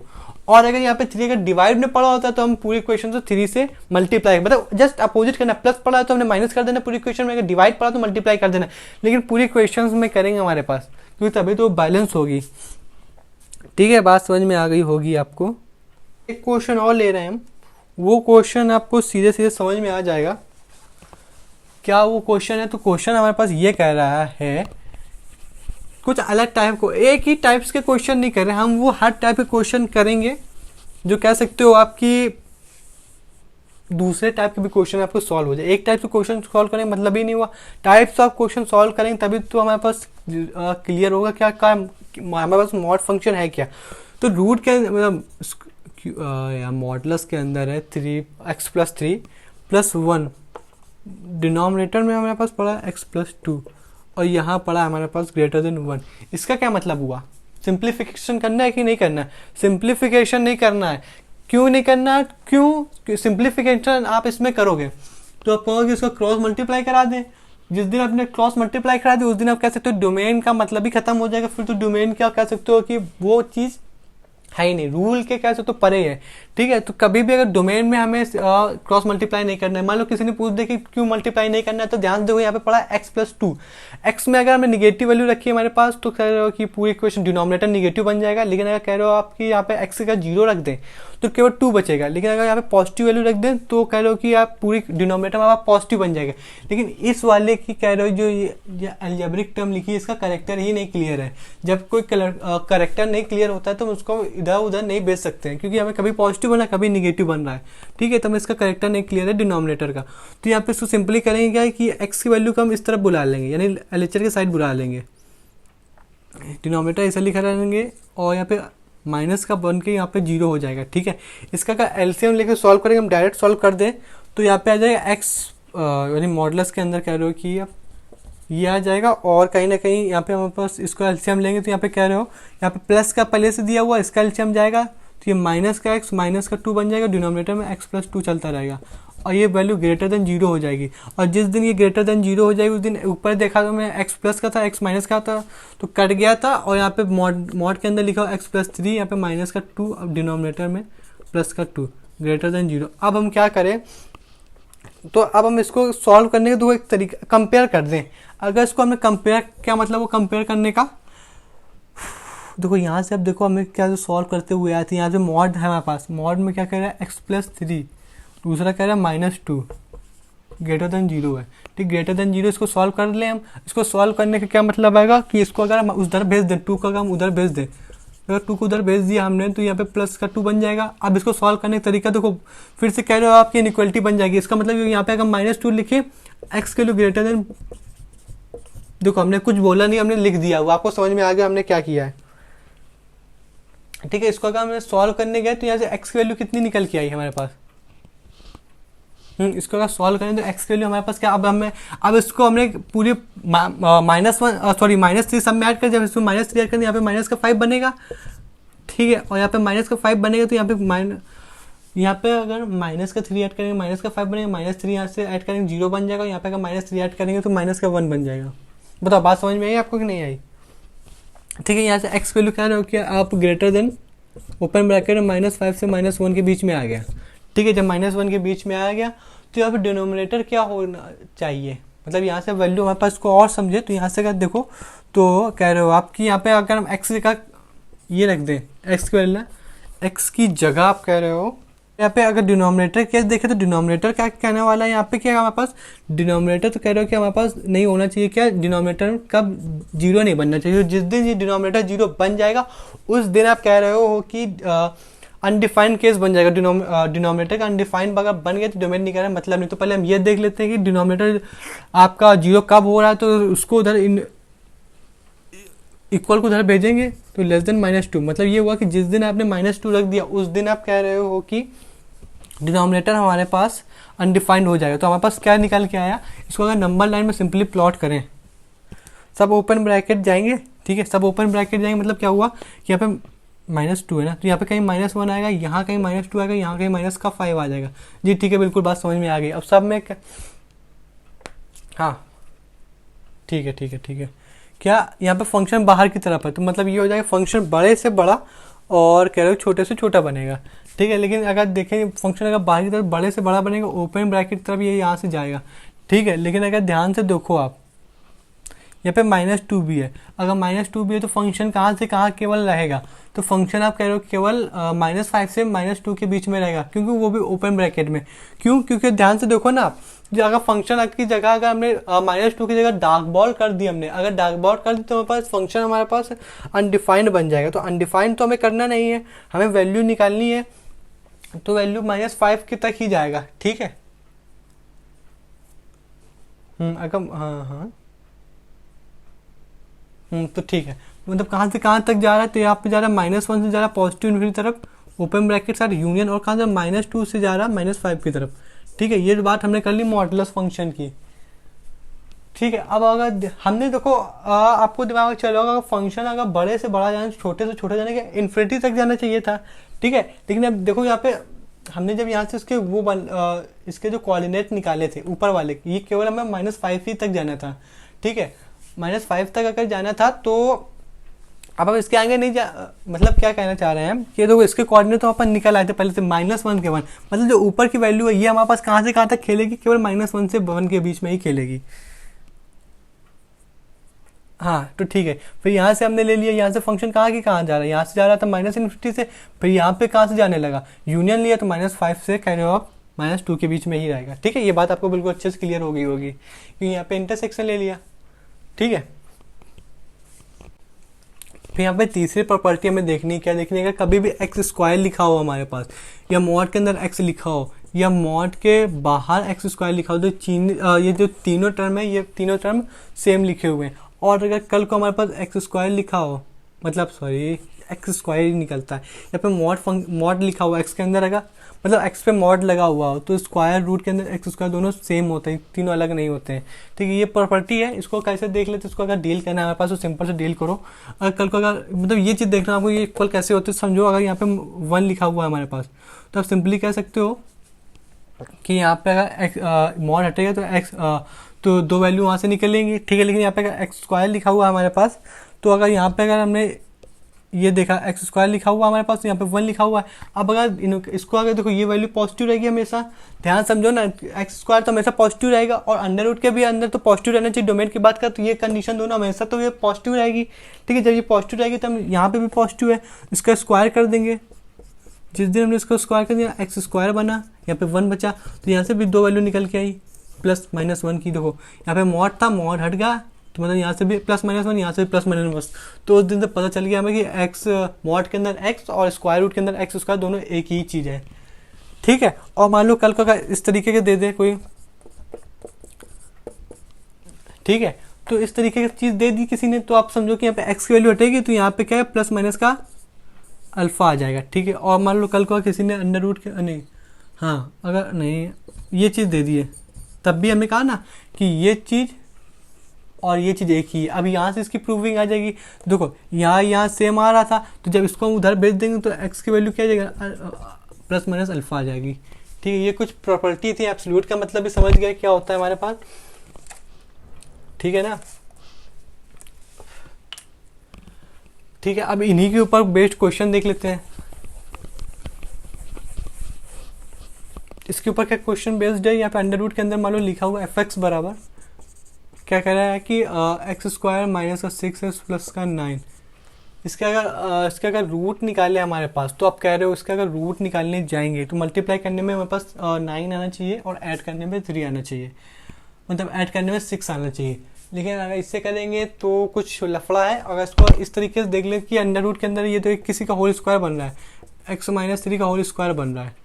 और अगर यहाँ पे 3 अगर डिवाइड में पड़ा होता है तो हम पूरी इक्वेशन को 3 से मल्टीप्लाई, मतलब जस्ट अपोजिट करना, प्लस पड़ा है तो हमने माइनस कर देना पूरी इक्वेशन में, अगर डिवाइड पड़ा तो मल्टीप्लाई कर देना, लेकिन पूरी इक्वेशन में करेंगे हमारे पास, क्योंकि तभी तो बैलेंस होगी। ठीक है, बात समझ में आ गई होगी आपको। एक क्वेश्चन और ले रहे हैं हम, वो क्वेश्चन आपको सीधे सीधे समझ में आ जाएगा क्या वो क्वेश्चन है। तो क्वेश्चन हमारे पास ये कह रहा है कुछ अलग टाइप को, एक ही टाइप्स के क्वेश्चन नहीं कर रहे हम, वो हर टाइप के क्वेश्चन करेंगे जो कह सकते हो आपकी दूसरे टाइप के भी क्वेश्चन आपको सॉल्व हो जाए। एक टाइप से क्वेश्चन सॉल्व करेंगे मतलब ही नहीं हुआ, टाइप्स ऑफ क्वेश्चन सॉल्व करेंगे तभी तो हमारे पास क्लियर होगा क्या हमारे पास मॉड फंक्शन है क्या। तो रूट के मतलब मॉडुलस के अंदर है 3x+3 +1, डिनोमिनेटर में हमारे पास पड़ा x+2 और यहाँ पड़ा हमारे पास >1। इसका क्या मतलब हुआ, सिंप्लीफिकेशन करना है कि नहीं करना है? सिंप्लीफिकेशन नहीं करना है। क्यों नहीं करना है? क्यों सिंप्लीफिकेशन आप इसमें करोगे तो आप कहोगे इसको क्रॉस मल्टीप्लाई करा दें। जिस दिन आपने क्रॉस मल्टीप्लाई करा दी उस दिन आप कह सकते हो डोमेन का मतलब ही खत्म हो जाएगा, फिर तो डोमेन क्या कह सकते हो कि वो चीज़ है ही नहीं, रूल के कह सकते हो परे है। ठीक है, तो कभी भी अगर डोमेन में हमें क्रॉस मल्टीप्लाई नहीं करना है, मान लो किसी ने पूछ दे कि क्यों मल्टीप्लाई नहीं करना है, तो ध्यान देखो यहाँ पे पड़ा x+2, x में अगर हमने निगेटिव वैल्यू रखी है हमारे पास तो कह रहे हो कि पूरी इक्वेशन डिनोमिनेटर निगेटिव बन जाएगा, लेकिन अगर कह रहे हो आपकी यहाँ पे x का 0 रख दें तो केवल 2 बचेगा, लेकिन अगर यहाँ पे पॉजिटिव वैल्यू रख दें तो कह रहे हो कि आप पूरी डिनोमिनेटर में आप पॉजिटिव बन जाएगा। लेकिन इस वाले की कह रहे हो जो ये अलजेब्रिक टर्म लिखी है इसका करेक्टर ही नहीं क्लियर है। जब कोई करेक्टर नहीं क्लियर होता है तो हम उसको इधर उधर नहीं भेज सकते हैं, क्योंकि हमें कभी पॉजिटिव बना कभी निगेटिव बन रहा है। ठीक है, तो हमें इसका करेक्टर नहीं क्लियर है डिनोमिनेटर का, तो यहाँ पे इसको सिंपली करेंगे क्या कि x की वैल्यू को हम इस तरफ बुला लेंगे, यानी एलएचआर के साइड बुला लेंगे, डिनोमिनेटर ऐसा लिखा रहेंगे और यहाँ पे माइनस का बन के यहाँ पे 0 हो जाएगा। ठीक है, इसका का एलसीएम लेके सॉल्व करेंगे, हम डायरेक्ट सॉल्व कर दें तो यहाँ पे आ जाएगा x यानी मॉडुलस के अंदर कह रहे हो कि ये आ जाएगा, और कहीं ना कहीं यहाँ पे हमारे पास इसको एलसीएम लेंगे तो यहाँ पे कह रहे हो यहाँ पे प्लस का पहले से दिया हुआ इसका एलसीएम जाएगा तो ये माइनस का x माइनस का 2 बन जाएगा, डिनोमिनेटर में x+2 चलता रहेगा और ये वैल्यू >0 हो जाएगी। और जिस दिन ये >0 हो जाएगी उस दिन ऊपर देखा तो मैं x प्लस का था x माइनस का था तो कट गया था, और यहाँ पे मॉड के अंदर लिखा हो x+3, यहाँ पे माइनस का 2, अब डिनोमिनेटर में प्लस का 2 >0। अब हम क्या करें, तो अब हम इसको सॉल्व करने का दो एक तरीका कंपेयर कर दें। अगर इसको हमने कंपेयर, क्या मतलब वो कंपेयर करने का, देखो यहाँ से अब देखो हमें क्या जो सॉल्व करते हुए आती है, यहाँ से मॉड है हमारे पास, मॉड में क्या कह रहा है x+3, दूसरा कह रहा है -2 >0 है। ठीक, >0 इसको सॉल्व कर लें हम। इसको सॉल्व करने का क्या मतलब आएगा कि इसको अगर हम उधर भेज दें 2 का हम उधर भेज दें, अगर 2 को उधर भेज दिया हमने तो यहाँ पे प्लस का 2 बन जाएगा। अब इसको सॉल्व करने का तरीका देखो, फिर से कह रहे हो आपकी इनइक्वालिटी बन जाएगी। इसका मतलब यहाँ पे अगर -2 लिखे x के लिए ग्रेटर देन, देखो हमने कुछ बोला नहीं, हमने लिख दिया, वो आपको समझ में आ गया हमने क्या किया है। ठीक है, इसको अगर हमने सॉल्व करने गए तो यहाँ से x की वैल्यू कितनी निकल के आई हमारे पास, इसको अगर सॉल्व करें तो x की वैल्यू हमारे पास क्या, अब इसको हमने पूरी -3 सब में ऐड कर, जब इसमें -3 ऐड करें यहाँ पे -5 बनेगा। ठीक है, और यहाँ पे -5 बनेगा तो यहाँ पे यहाँ पे अगर माइनस का 3 ऐड करेंगे माइनस का 5 बनेगा, -3 यहाँ से ऐड करेंगे 0 बन जाएगा, यहाँ पे अगर -3 ऐड करेंगे तो माइनस का 1 बन जाएगा। बताओ बात समझ में आई आपको कि नहीं आई? ठीक है, यहाँ से एक्स वैल्यू क्या रहो कि आप ग्रेटर देन ओपन ब्रैकेट में -5 से -1 के बीच में आ गया। ठीक है, जब -1 के बीच में आ गया तो यहाँ पे डिनोमिनेटर क्या होना चाहिए, मतलब यहाँ से वैल्यू हमारे पास को और समझे तो यहाँ से अगर देखो तो कह रहे हो आप कि यहाँ पे अगर हम एक्स का ये रख दें, एक्स की वैल्यू एक्स की जगह आप कह रहे हो यहाँ पे अगर डिनोमिनेटर केस देखे तो डिनोमिनेटर क्या कहने वाला है यहाँ पे, क्या हमारे पास डिनोमिनेटर तो कह रहे हो कि हमारे पास नहीं होना चाहिए, क्या डिनोमिनेटर कब 0 नहीं बनना चाहिए। जिस दिन ये डिनोमिनेटर 0 बन जाएगा उस दिन आप कह रहे हो कि अनडिफाइंड केस बन जाएगा। डिनोमिनेटर का अनडिफाइंड अगर बन गया तो डोमेन नहीं कह रहा मतलब नहीं। तो पहले हम ये देख लेते हैं कि डिनोमिनेटर आपका 0 कब हो रहा है, तो उसको उधर इक्वल को उधर भेजेंगे तो लेस देन -2, मतलब ये हुआ कि जिस दिन आपने -2 रख दिया उस दिन आप कह रहे हो कि डिनोमिनेटर हमारे पास अनडिफाइंड हो जाएगा। तो हमारे पास क्या निकल के आया, इसको अगर नंबर लाइन में सिंपली प्लॉट करें, सब ओपन ब्रैकेट जाएंगे। ठीक है, सब ओपन ब्रैकेट जाएंगे, मतलब क्या हुआ कि यहाँ पे -2 है ना, तो यहाँ पे कहीं -1 आएगा, यहाँ कहीं -2 आएगा, यहाँ कहीं -5 आ जाएगा। जी ठीक है, बिल्कुल बात समझ में आ गई। अब सब में हाँ ठीक है ठीक है ठीक है, क्या यहाँ पे फंक्शन बाहर की तरफ है तो मतलब ये हो जाएगा फंक्शन बड़े से बड़ा और कह रहे हो छोटे से छोटा बनेगा। ठीक है, लेकिन अगर देखें फंक्शन अगर बाहर की तरफ बड़े से बड़ा बनेगा ओपन ब्रैकेट की तरफ ये यहाँ से जाएगा। ठीक है, लेकिन अगर ध्यान से देखो आप यहाँ पे -2 भी है, अगर -2 भी है तो फंक्शन कहाँ से कहाँ केवल रहेगा, तो फंक्शन आप कह रहे हो केवल -5 से -2 के बीच में रहेगा, क्योंकि वो भी ओपन ब्रैकेट में। क्यों? क्योंकि ध्यान से देखो ना, जो अगर फंक्शन की जगह अगर हमने -2 की जगह डार्क बॉल कर दी हमने, अगर डार्क बॉल कर दी तो हमारे पास फंक्शन हमारे पास अनडिफाइंड बन जाएगा। तो अनडिफाइंड तो हमें करना नहीं है, हमें वैल्यू निकालनी है, तो वैल्यू -5 के तक ही जाएगा। ठीक है, अगर हाँ तो ठीक है, मतलब कहाँ से कहाँ तक जा रहा है, तो यहाँ पे जा रहा है -1 से जा रहा है पॉजिटिव इन्फिनिटी तरफ ओपन ब्रैकेट साथ यूनियन, और कहाँ से -2 से जा रहा है -5 की तरफ। ठीक है, ये बात हमने कर ली मॉडुलस फंक्शन की। ठीक है, अब अगर हमने देखो आपको दिमाग में चला होगा फंक्शन अगर बड़े से बड़ा जाने छोटे से छोटा जाने के इन्फिनिटी तक जाना चाहिए था। ठीक है, लेकिन अब देखो यहाँ पे हमने जब यहाँ से इसके इसके जो कोऑर्डिनेट निकाले थे ऊपर वाले, ये केवल हमें -5 ही तक जाना था। ठीक है, -5 तक अगर जाना था तो अब हम इसके आगे नहीं मतलब क्या कहना चाह रहे हैं कि देखो इसके कोऑर्डिनेट तो अपन निकल आए थे पहले से -1 के 1, मतलब जो ऊपर की वैल्यू है ये हमारे पास कहाँ से कहाँ तक खेलेगी, केवल -1 से 1 के बीच में ही खेलेगी। हाँ तो ठीक है, फिर यहाँ से हमने ले लिया, यहाँ से फंक्शन कहाँ की कहाँ जा रहा है, यहाँ से जा रहा था -∞ से, फिर यहाँ पे कहाँ से जाने लगा, यूनियन लिया तो -5 से कह रहे हो आप -2 के बीच में ही रहेगा। ठीक है, ये बात आपको बिल्कुल अच्छे से क्लियर हो गई होगी क्योंकि यहाँ पे इंटरसेक्शन ले लिया। ठीक है, फिर यहाँ पे तीसरी प्रॉपर्टी हमें देखनी क्या देखनी है, कभी भी x² लिखा हो हमारे पास या मॉड के अंदर x लिखा हो या मॉड के बाहर x² लिखा हो, तो ये जो तीनों टर्म है ये तीनों टर्म सेम लिखे हुए हैं। और अगर कल को हमारे पास x² लिखा हो, मतलब सॉरी x² ही निकलता है, यहाँ पे मॉड लिखा हुआ x के अंदर अगर मतलब x पे मॉड लगा हुआ हो तो स्क्वायर रूट के अंदर x² दोनों सेम होते हैं, तीनों अलग नहीं होते हैं। ठीक है, ये प्रॉपर्टी है, इसको कैसे देख लेते, इसको अगर डील करना है हमारे पास तो सिंपल से डील करो। अगर कल को अगर मतलब ये चीज़ देखना आपको ये इक्वल कैसे होते हैं समझो, अगर यहाँ पे 1 लिखा हुआ है हमारे पास तो आप सिंपली कह सकते हो कि यहाँ पे अगर मॉड हटेगा तो x तो 2 वैल्यू वहाँ से निकलेंगी। ठीक है, लेकिन यहाँ पे अगर x² लिखा हुआ है हमारे पास तो अगर यहाँ पे अगर हमने ये देखा x² लिखा हुआ हमारे पास, यहाँ पे 1 लिखा हुआ है। अब अगर इसको अगर देखो ये वैल्यू पॉजिटिव रहेगी हमेशा, ध्यान समझो ना, x² तो हमेशा पॉजिटिव रहेगा और अंडर रूट के भी अंदर तो पॉजिटिव रहना चाहिए डोमेन की बात कर, तो ये कंडीशन दोनों हमेशा तो ये पॉजिटिव रहेगी। ठीक है, जब ये पॉजिटिव रहेगी तो हम यहाँ पे भी पॉजिटिव है, इसका स्क्वायर कर देंगे। जिस दिन हमने इसको स्क्वायर कर दिया x² बना, यहाँ पे 1 बचा, तो यहाँ से भी 2 वैल्यू निकल के आई +-1 की। देखो यहाँ पे मॉड था, मॉड हट गया तो मतलब यहाँ से भी +-1, यहाँ से भी +-1, तो उस दिन से पता चल गया हमें कि x मॉड के अंदर x और स्क्वायर रूट के अंदर x² दोनों एक ही चीज़ है। ठीक है, और मान लो कल को इस तरीके के दे दे कोई, ठीक है, तो इस तरीके की चीज़ दे दी किसी ने तो आप समझो कि यहाँ पे x की वैल्यू हटेगी तो यहाँ पे क्या है +- का अल्फा आ जाएगा। ठीक है, और मान लो कल को किसी ने अंडर रूट के नहीं, हाँ अगर नहीं ये चीज़ दे दी है तब भी हमें कहा ना कि ये चीज़ और ये चीज़ एक ही है। अब यहाँ से इसकी प्रूविंग आ जाएगी। देखो यहाँ सेम आ रहा था तो जब इसको हम उधर भेज देंगे तो x की वैल्यू क्या आ जाएगा प्लस माइनस अल्फा आ जाएगी। ठीक है, ये कुछ प्रॉपर्टी थी। एब्सोल्यूट का मतलब भी समझ गए क्या होता है हमारे पास, ठीक है ना। ठीक है, अब इन्हीं के ऊपर बेस्ड क्वेश्चन देख लेते हैं। इसके ऊपर क्या क्वेश्चन बेस्ड है, यहाँ पे अंडर रूट के अंदर मान लो लिखा हुआ एफ एक्स बराबर क्या कह रहा है कि एक्स स्क्वायर माइनस का 6x प्लस का 9। इसका अगर रूट निकाले हमारे पास, तो आप कह रहे हो इसका अगर रूट निकालने जाएंगे तो मल्टीप्लाई करने में हमारे पास 9 आना चाहिए और ऐड करने में 3 आना चाहिए, मतलब ऐड करने में 6 आना चाहिए। लेकिन अगर इससे करेंगे तो कुछ लफड़ा है। अगर इसको इस तरीके से देख ले कि अंडर रूट के अंदर ये तो किसी का होल स्क्वायर बन रहा है, एक्स माइनस 3 का होल स्क्वायर बन रहा है।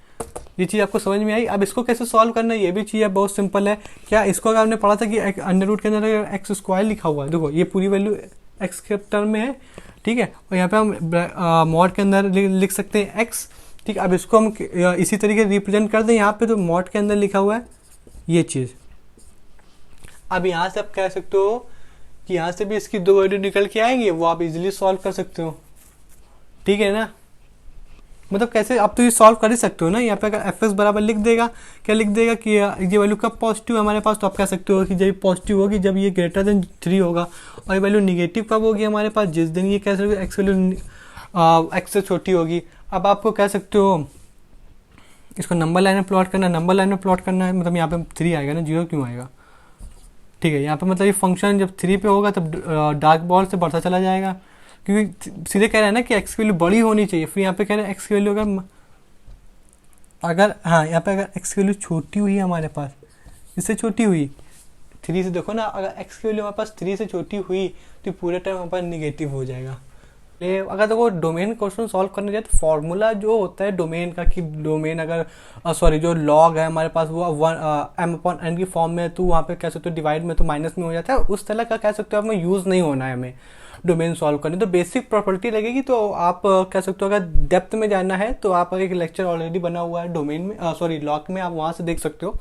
ये चीज़ आपको समझ में आई। अब इसको कैसे सॉल्व करना है ये भी चीज़ बहुत सिंपल है। क्या इसको अगर आपने पढ़ा था कि अंडर रूट के अंदर एक्स स्क्वायर लिखा हुआ है, देखो ये पूरी वैल्यू एक्स के टर्म में है, ठीक है, और यहाँ पे हम मॉड के अंदर लिख सकते हैं एक्स। ठीक है, अब इसको हम इसी तरीके रिप्रेजेंट कर दें यहाँ पे, तो मॉड के अंदर लिखा हुआ है ये चीज़। अब यहाँ से आप कह सकते हो कि यहाँ से भी इसकी 2 वैल्यू निकल के आएंगे, वो आप इजीली सॉल्व कर सकते हो, ठीक है ना। मतलब कैसे आप तो ये सॉल्व कर ही सकते हो ना। यहाँ पे अगर एफ एक्स बराबर लिख देगा, क्या लिख देगा कि ये वैल्यू कब पॉजिटिव है हमारे पास, तो आप कह सकते हो कि जब पॉजिटिव होगी जब ये ग्रेटर देन 3 होगा, और ये वैल्यू निगेटिव कब होगी हमारे पास, जिस दिन ये कह सकते हो एक्स वैल्यू एक्स से छोटी होगी। अब आपको कह सकते हो इसको नंबर लाइन में प्लॉट करना है, नंबर लाइन में प्लॉट करना है, मतलब यहाँ पे 3 आएगा ना, 0 क्यों आएगा। ठीक है, यहाँ पे मतलब ये फंक्शन जब 3 पे होगा तब डार्क बॉल से बढ़ता चला जाएगा, क्योंकि सीधे कह रहा है ना कि एक्स की वैल्यू बड़ी होनी चाहिए। फिर यहाँ पे कह रहे हैं एक्स की वैल्यू अगर हाँ यहाँ पे अगर एक्स की वैल्यू छोटी हुई हमारे पास, इससे छोटी हुई 3 से, देखो ना, अगर एक्स की वैल्यू हमारे पास 3 से छोटी हुई तो पूरे टाइम हमारे पास निगेटिव हो जाएगा। अगर देखो डोमेन क्वेश्चन सॉल्व करने जाए तो फॉर्मूला जो होता है डोमेन का, कि डोमेन अगर सॉरी जो लॉग है हमारे पास वो m/n की फॉर्म में है, तो वहाँ पे कह सकते हो डिवाइड में तो माइनस में हो जाता है। उस तरह का कह सकते हो हमें यूज़ नहीं होना है हमें डोमेन सॉल्व करने। तो बेसिक प्रॉपर्टी लगेगी। तो आप कह सकते हो अगर डेप्थ में जाना है तो आप एक लेक्चर ऑलरेडी बना हुआ है डोमेन में, सॉरी लॉग में, आप वहाँ से देख सकते हो,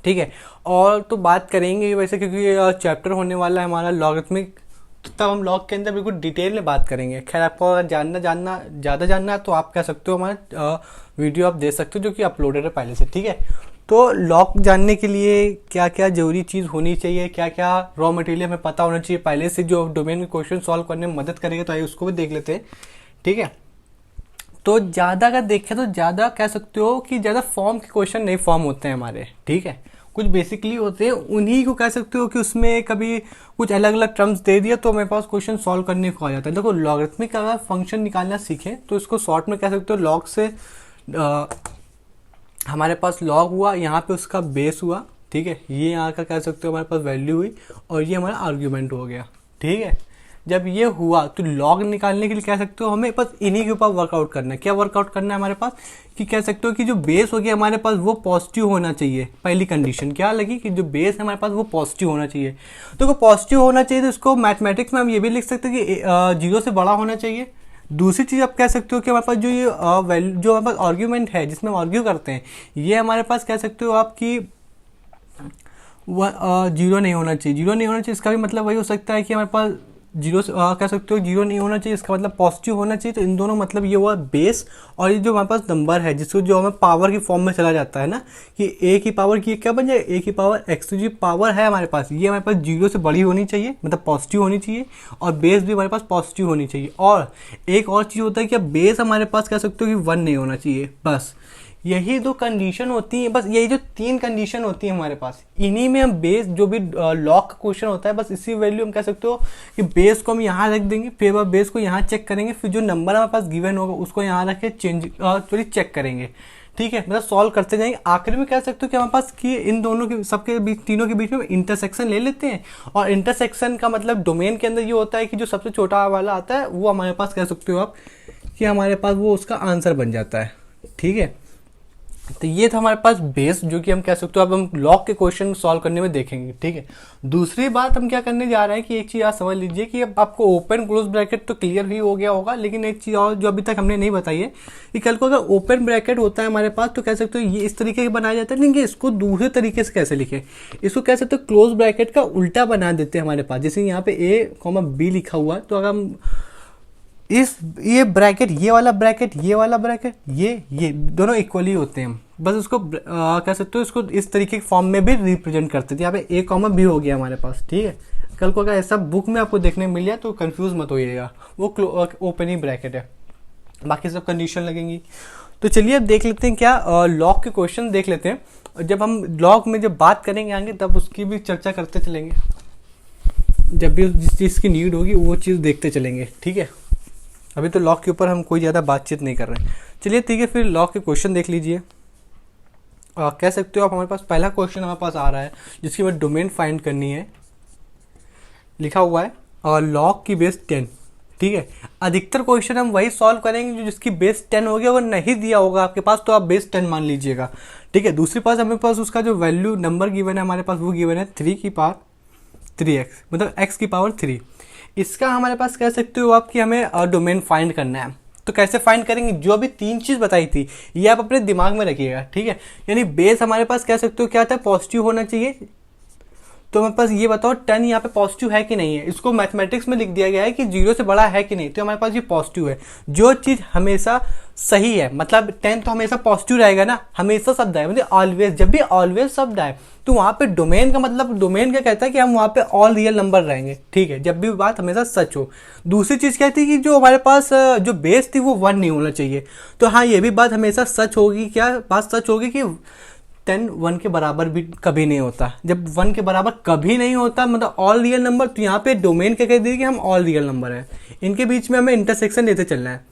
ठीक है। और तो बात करेंगे वैसे, क्योंकि चैप्टर होने वाला है हमारा लॉगरिथमिक, तो तब हम लॉग के अंदर बिल्कुल डिटेल में बात करेंगे। खैर आपको अगर ज़्यादा जानना है तो आप कह सकते हो हमारा वीडियो आप देख सकते हो जो कि अपलोडेड है पहले से, ठीक है। तो लॉग जानने के लिए क्या क्या जरूरी चीज़ होनी चाहिए, क्या क्या रॉ मटेरियल हमें पता होना चाहिए पहले से, जो डोमेन में क्वेश्चन सॉल्व करने में मदद करेगा, तो आइए उसको भी देख लेते हैं, ठीक है। तो ज़्यादा अगर देखें तो ज़्यादा कह सकते हो कि ज़्यादा फॉर्म के क्वेश्चन नहीं फॉर्म होते हैं हमारे, ठीक है। कुछ बेसिकली होते हैं, उन्हीं को कह सकते हो कि उसमें कभी कुछ अलग अलग टर्म्स दे दिया तो मेरे पास क्वेश्चन सॉल्व करने को आ जाता है। देखो लॉगरिथमिक अगर फंक्शन निकालना सीखें तो इसको शॉर्ट में कह सकते हो लॉग से हमारे पास लॉग हुआ, यहाँ पे उसका बेस हुआ, ठीक है, ये यहाँ का कह सकते हो हमारे पास वैल्यू हुई और ये हमारा आर्ग्यूमेंट हो गया, ठीक है। जब ये हुआ तो लॉग निकालने के लिए कह सकते हो हमें बस इन्हीं के ऊपर वर्कआउट करना है। क्या वर्कआउट करना है हमारे पास, कि कह सकते हो कि जो बेस हो गया हमारे पास वो पॉजिटिव होना चाहिए। पहली कंडीशन क्या लगी कि जो बेस है हमारे पास वो पॉजिटिव होना चाहिए। तो पॉजिटिव होना चाहिए तो इसको मैथमेटिक्स में हम ये भी लिख सकते हैं कि 0 से बड़ा होना चाहिए। दूसरी चीज़ आप कह सकते हो कि हमारे पास जो ये वैल्यू जो हमारे पास आर्ग्यूमेंट है जिसमें हम आर्ग्यू करते हैं, ये हमारे पास कह सकते हो आपकी 0 नहीं होना चाहिए। 0 नहीं होना चाहिए इसका भी मतलब वही हो सकता है कि हमारे पास 0 से कह सकते हो 0 नहीं होना चाहिए, इसका मतलब पॉजिटिव होना चाहिए। तो इन दोनों मतलब ये हुआ बेस, और ये जो हमारे पास नंबर है जिसको जो हमें पावर की फॉर्म में चला जाता है ना, कि a की पावर की क्या बन जाए, a की पावर x। तो जो पावर है हमारे पास ये हमारे पास 0 से बड़ी होनी चाहिए, मतलब पॉजिटिव होनी चाहिए, और बेस भी हमारे पास पॉजिटिव होनी चाहिए। और एक और चीज़ होता है कि बेस हमारे पास कह सकते हो कि 1 नहीं होना चाहिए। बस यही 2 कंडीशन होती है, बस यही जो 3 कंडीशन होती है हमारे पास, इन्हीं में हम बेस जो भी लॉग का क्वेश्चन होता है बस इसी वैल्यू हम कह सकते हो कि बेस को हम यहाँ रख देंगे, फिर वह बेस को यहाँ चेक करेंगे, फिर जो नंबर हमारे पास गिवन होगा उसको यहाँ रख के थोड़ी चेक करेंगे, ठीक है। मतलब सॉल्व करते जाएंगे। आखिर में कह सकते हो कि हमारे पास कि इन दोनों के सबके बीच तीनों के बीच में इंटरसेक्शन ले लेते हैं, और इंटरसेक्शन का मतलब डोमेन के अंदर ये होता है कि जो सबसे छोटा वाला आता है वो हमारे पास कह सकते हो आप कि हमारे पास वो उसका आंसर बन जाता है, ठीक है। तो ये था हमारे पास बेस, जो कि हम कह सकते हो अब हम लॉग के क्वेश्चन सॉल्व करने में देखेंगे, ठीक है। दूसरी बात हम क्या करने जा रहे हैं कि एक चीज़ आप समझ लीजिए कि अब आपको ओपन क्लोज ब्रैकेट तो क्लियर ही हो गया होगा, लेकिन एक चीज़ और जो अभी तक हमने नहीं बताई है कि कल को अगर ओपन ब्रैकेट होता है हमारे पास तो कह सकते हो ये इस तरीके से बनाया जाता है, लेकिन इसको दूसरे तरीके से कैसे लिखे, इसको कह सकते हो क्लोज ब्रैकेट का उल्टा बना देते हैं हमारे पास। जैसे यहाँ पे a, b लिखा हुआ है, तो अगर हम इस ये ब्रैकेट, ये वाला ब्रैकेट, ये वाला ब्रैकेट, ये दोनों इक्वली होते हैं। बस उसको कह सकते हो इसको इस तरीके के फॉर्म में भी रिप्रेजेंट करते थे। यहाँ पे ए कॉमा बी हो गया हमारे पास, ठीक है। कल को अगर ऐसा बुक में आपको देखने मिल जाए तो कंफ्यूज मत होइएगा, वो ओपन ही ब्रैकेट है, बाकी सब कंडीशन लगेंगी। तो चलिए अब देख लेते हैं क्या लॉग के क्वेश्चन देख लेते हैं, और जब हम लॉग में जब बात करेंगे आगे तब उसकी भी चर्चा करते चलेंगे, जब भी जिस चीज़ की नीड होगी वो चीज़ देखते चलेंगे, ठीक है। अभी तो लॉग के ऊपर हम कोई ज़्यादा बातचीत नहीं कर रहे हैं। चलिए ठीक है, फिर लॉग के क्वेश्चन देख लीजिए। कह सकते हो आप, हमारे पास पहला क्वेश्चन हमारे पास आ रहा है जिसकी हमें डोमेन फाइंड करनी है। लिखा हुआ है और लॉग की बेस 10, ठीक है। अधिकतर क्वेश्चन हम वही सॉल्व करेंगे जो जिसकी बेस 10 होगी। अगर नहीं दिया होगा आपके पास तो आप बेस 10 मान लीजिएगा, ठीक है। दूसरी पास हमें पास उसका जो वैल्यू नंबर गिवन है हमारे पास, वो गिवन है 3 की पावर 3x, मतलब x की पावर 3। इसका हमारे पास कह सकते हो आप कि हमें डोमेन फाइंड करना है। तो कैसे फाइंड करेंगे, जो अभी 3 चीज़ बताई थी ये आप अपने दिमाग में रखिएगा, ठीक है। यानी बेस हमारे पास कह सकते हो क्या था, पॉजिटिव होना चाहिए। तो हमारे पास ये बताओ 10 यहाँ पे पॉजिटिव है कि नहीं है। इसको मैथमेटिक्स में लिख दिया गया है कि 0 से बड़ा है कि नहीं, तो हमारे पास ये पॉजिटिव है। जो चीज़ हमेशा सही है, मतलब 10 तो हमेशा पॉजिटिव रहेगा ना, हमेशा शब्द आए, मतलब ऑलवेज, जब भी ऑलवेज शब्द आए तो वहाँ पे डोमेन का मतलब, डोमेन क्या कहता है कि हम वहाँ पे ऑल रियल नंबर रहेंगे, ठीक है, जब भी बात हमेशा सच हो। दूसरी चीज़ क्या थी कि जो हमारे पास जो बेस थी वो 1 नहीं होना चाहिए। तो हाँ, ये भी बात हमेशा सच होगी। क्या बात सच होगी कि 10 1 के बराबर भी कभी नहीं होता। जब 1 के बराबर कभी नहीं होता मतलब ऑल रियल नंबर, तो यहाँ पे डोमेन क्या कह दिए कि हम ऑल रियल नंबर है, इनके बीच में हमें इंटरसेक्शन लेते चलना है।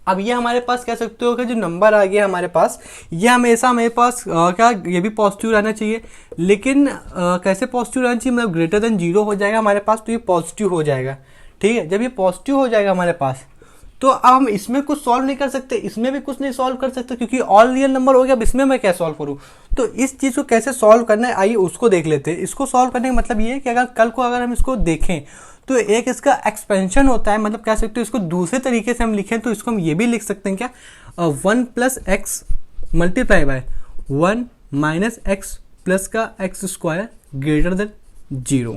अब ये हमारे पास कह सकते हो कि जो नंबर आ गया हमारे पास, ये हमेशा हमारे पास क्या, ये भी पॉजिटिव रहना चाहिए। लेकिन कैसे पॉजिटिव रहना चाहिए, मतलब ग्रेटर देन 0 हो जाएगा हमारे पास तो ये पॉजिटिव हो जाएगा, ठीक है। जब ये पॉजिटिव हो जाएगा हमारे पास तो अब हम इसमें कुछ सॉल्व नहीं कर सकते, इसमें भी कुछ नहीं सॉल्व कर सकते, क्योंकि ऑल रियल नंबर हो गया। अब इसमें मैं क्या सॉल्व करूँ, तो इस चीज़ को कैसे सॉल्व करना है आइए उसको देख लेते हैं। इसको सॉल्व करने का मतलब ये है कि अगर कल को अगर हम इसको देखें तो एक इसका एक्सपेंशन होता है, मतलब कह सकते हो इसको दूसरे तरीके से हम लिखें तो इसको हम ये भी लिख सकते हैं क्या, 1 plus x multiply by 1 minus x plus का एक्स स्क्वायर ग्रेटर देन 0।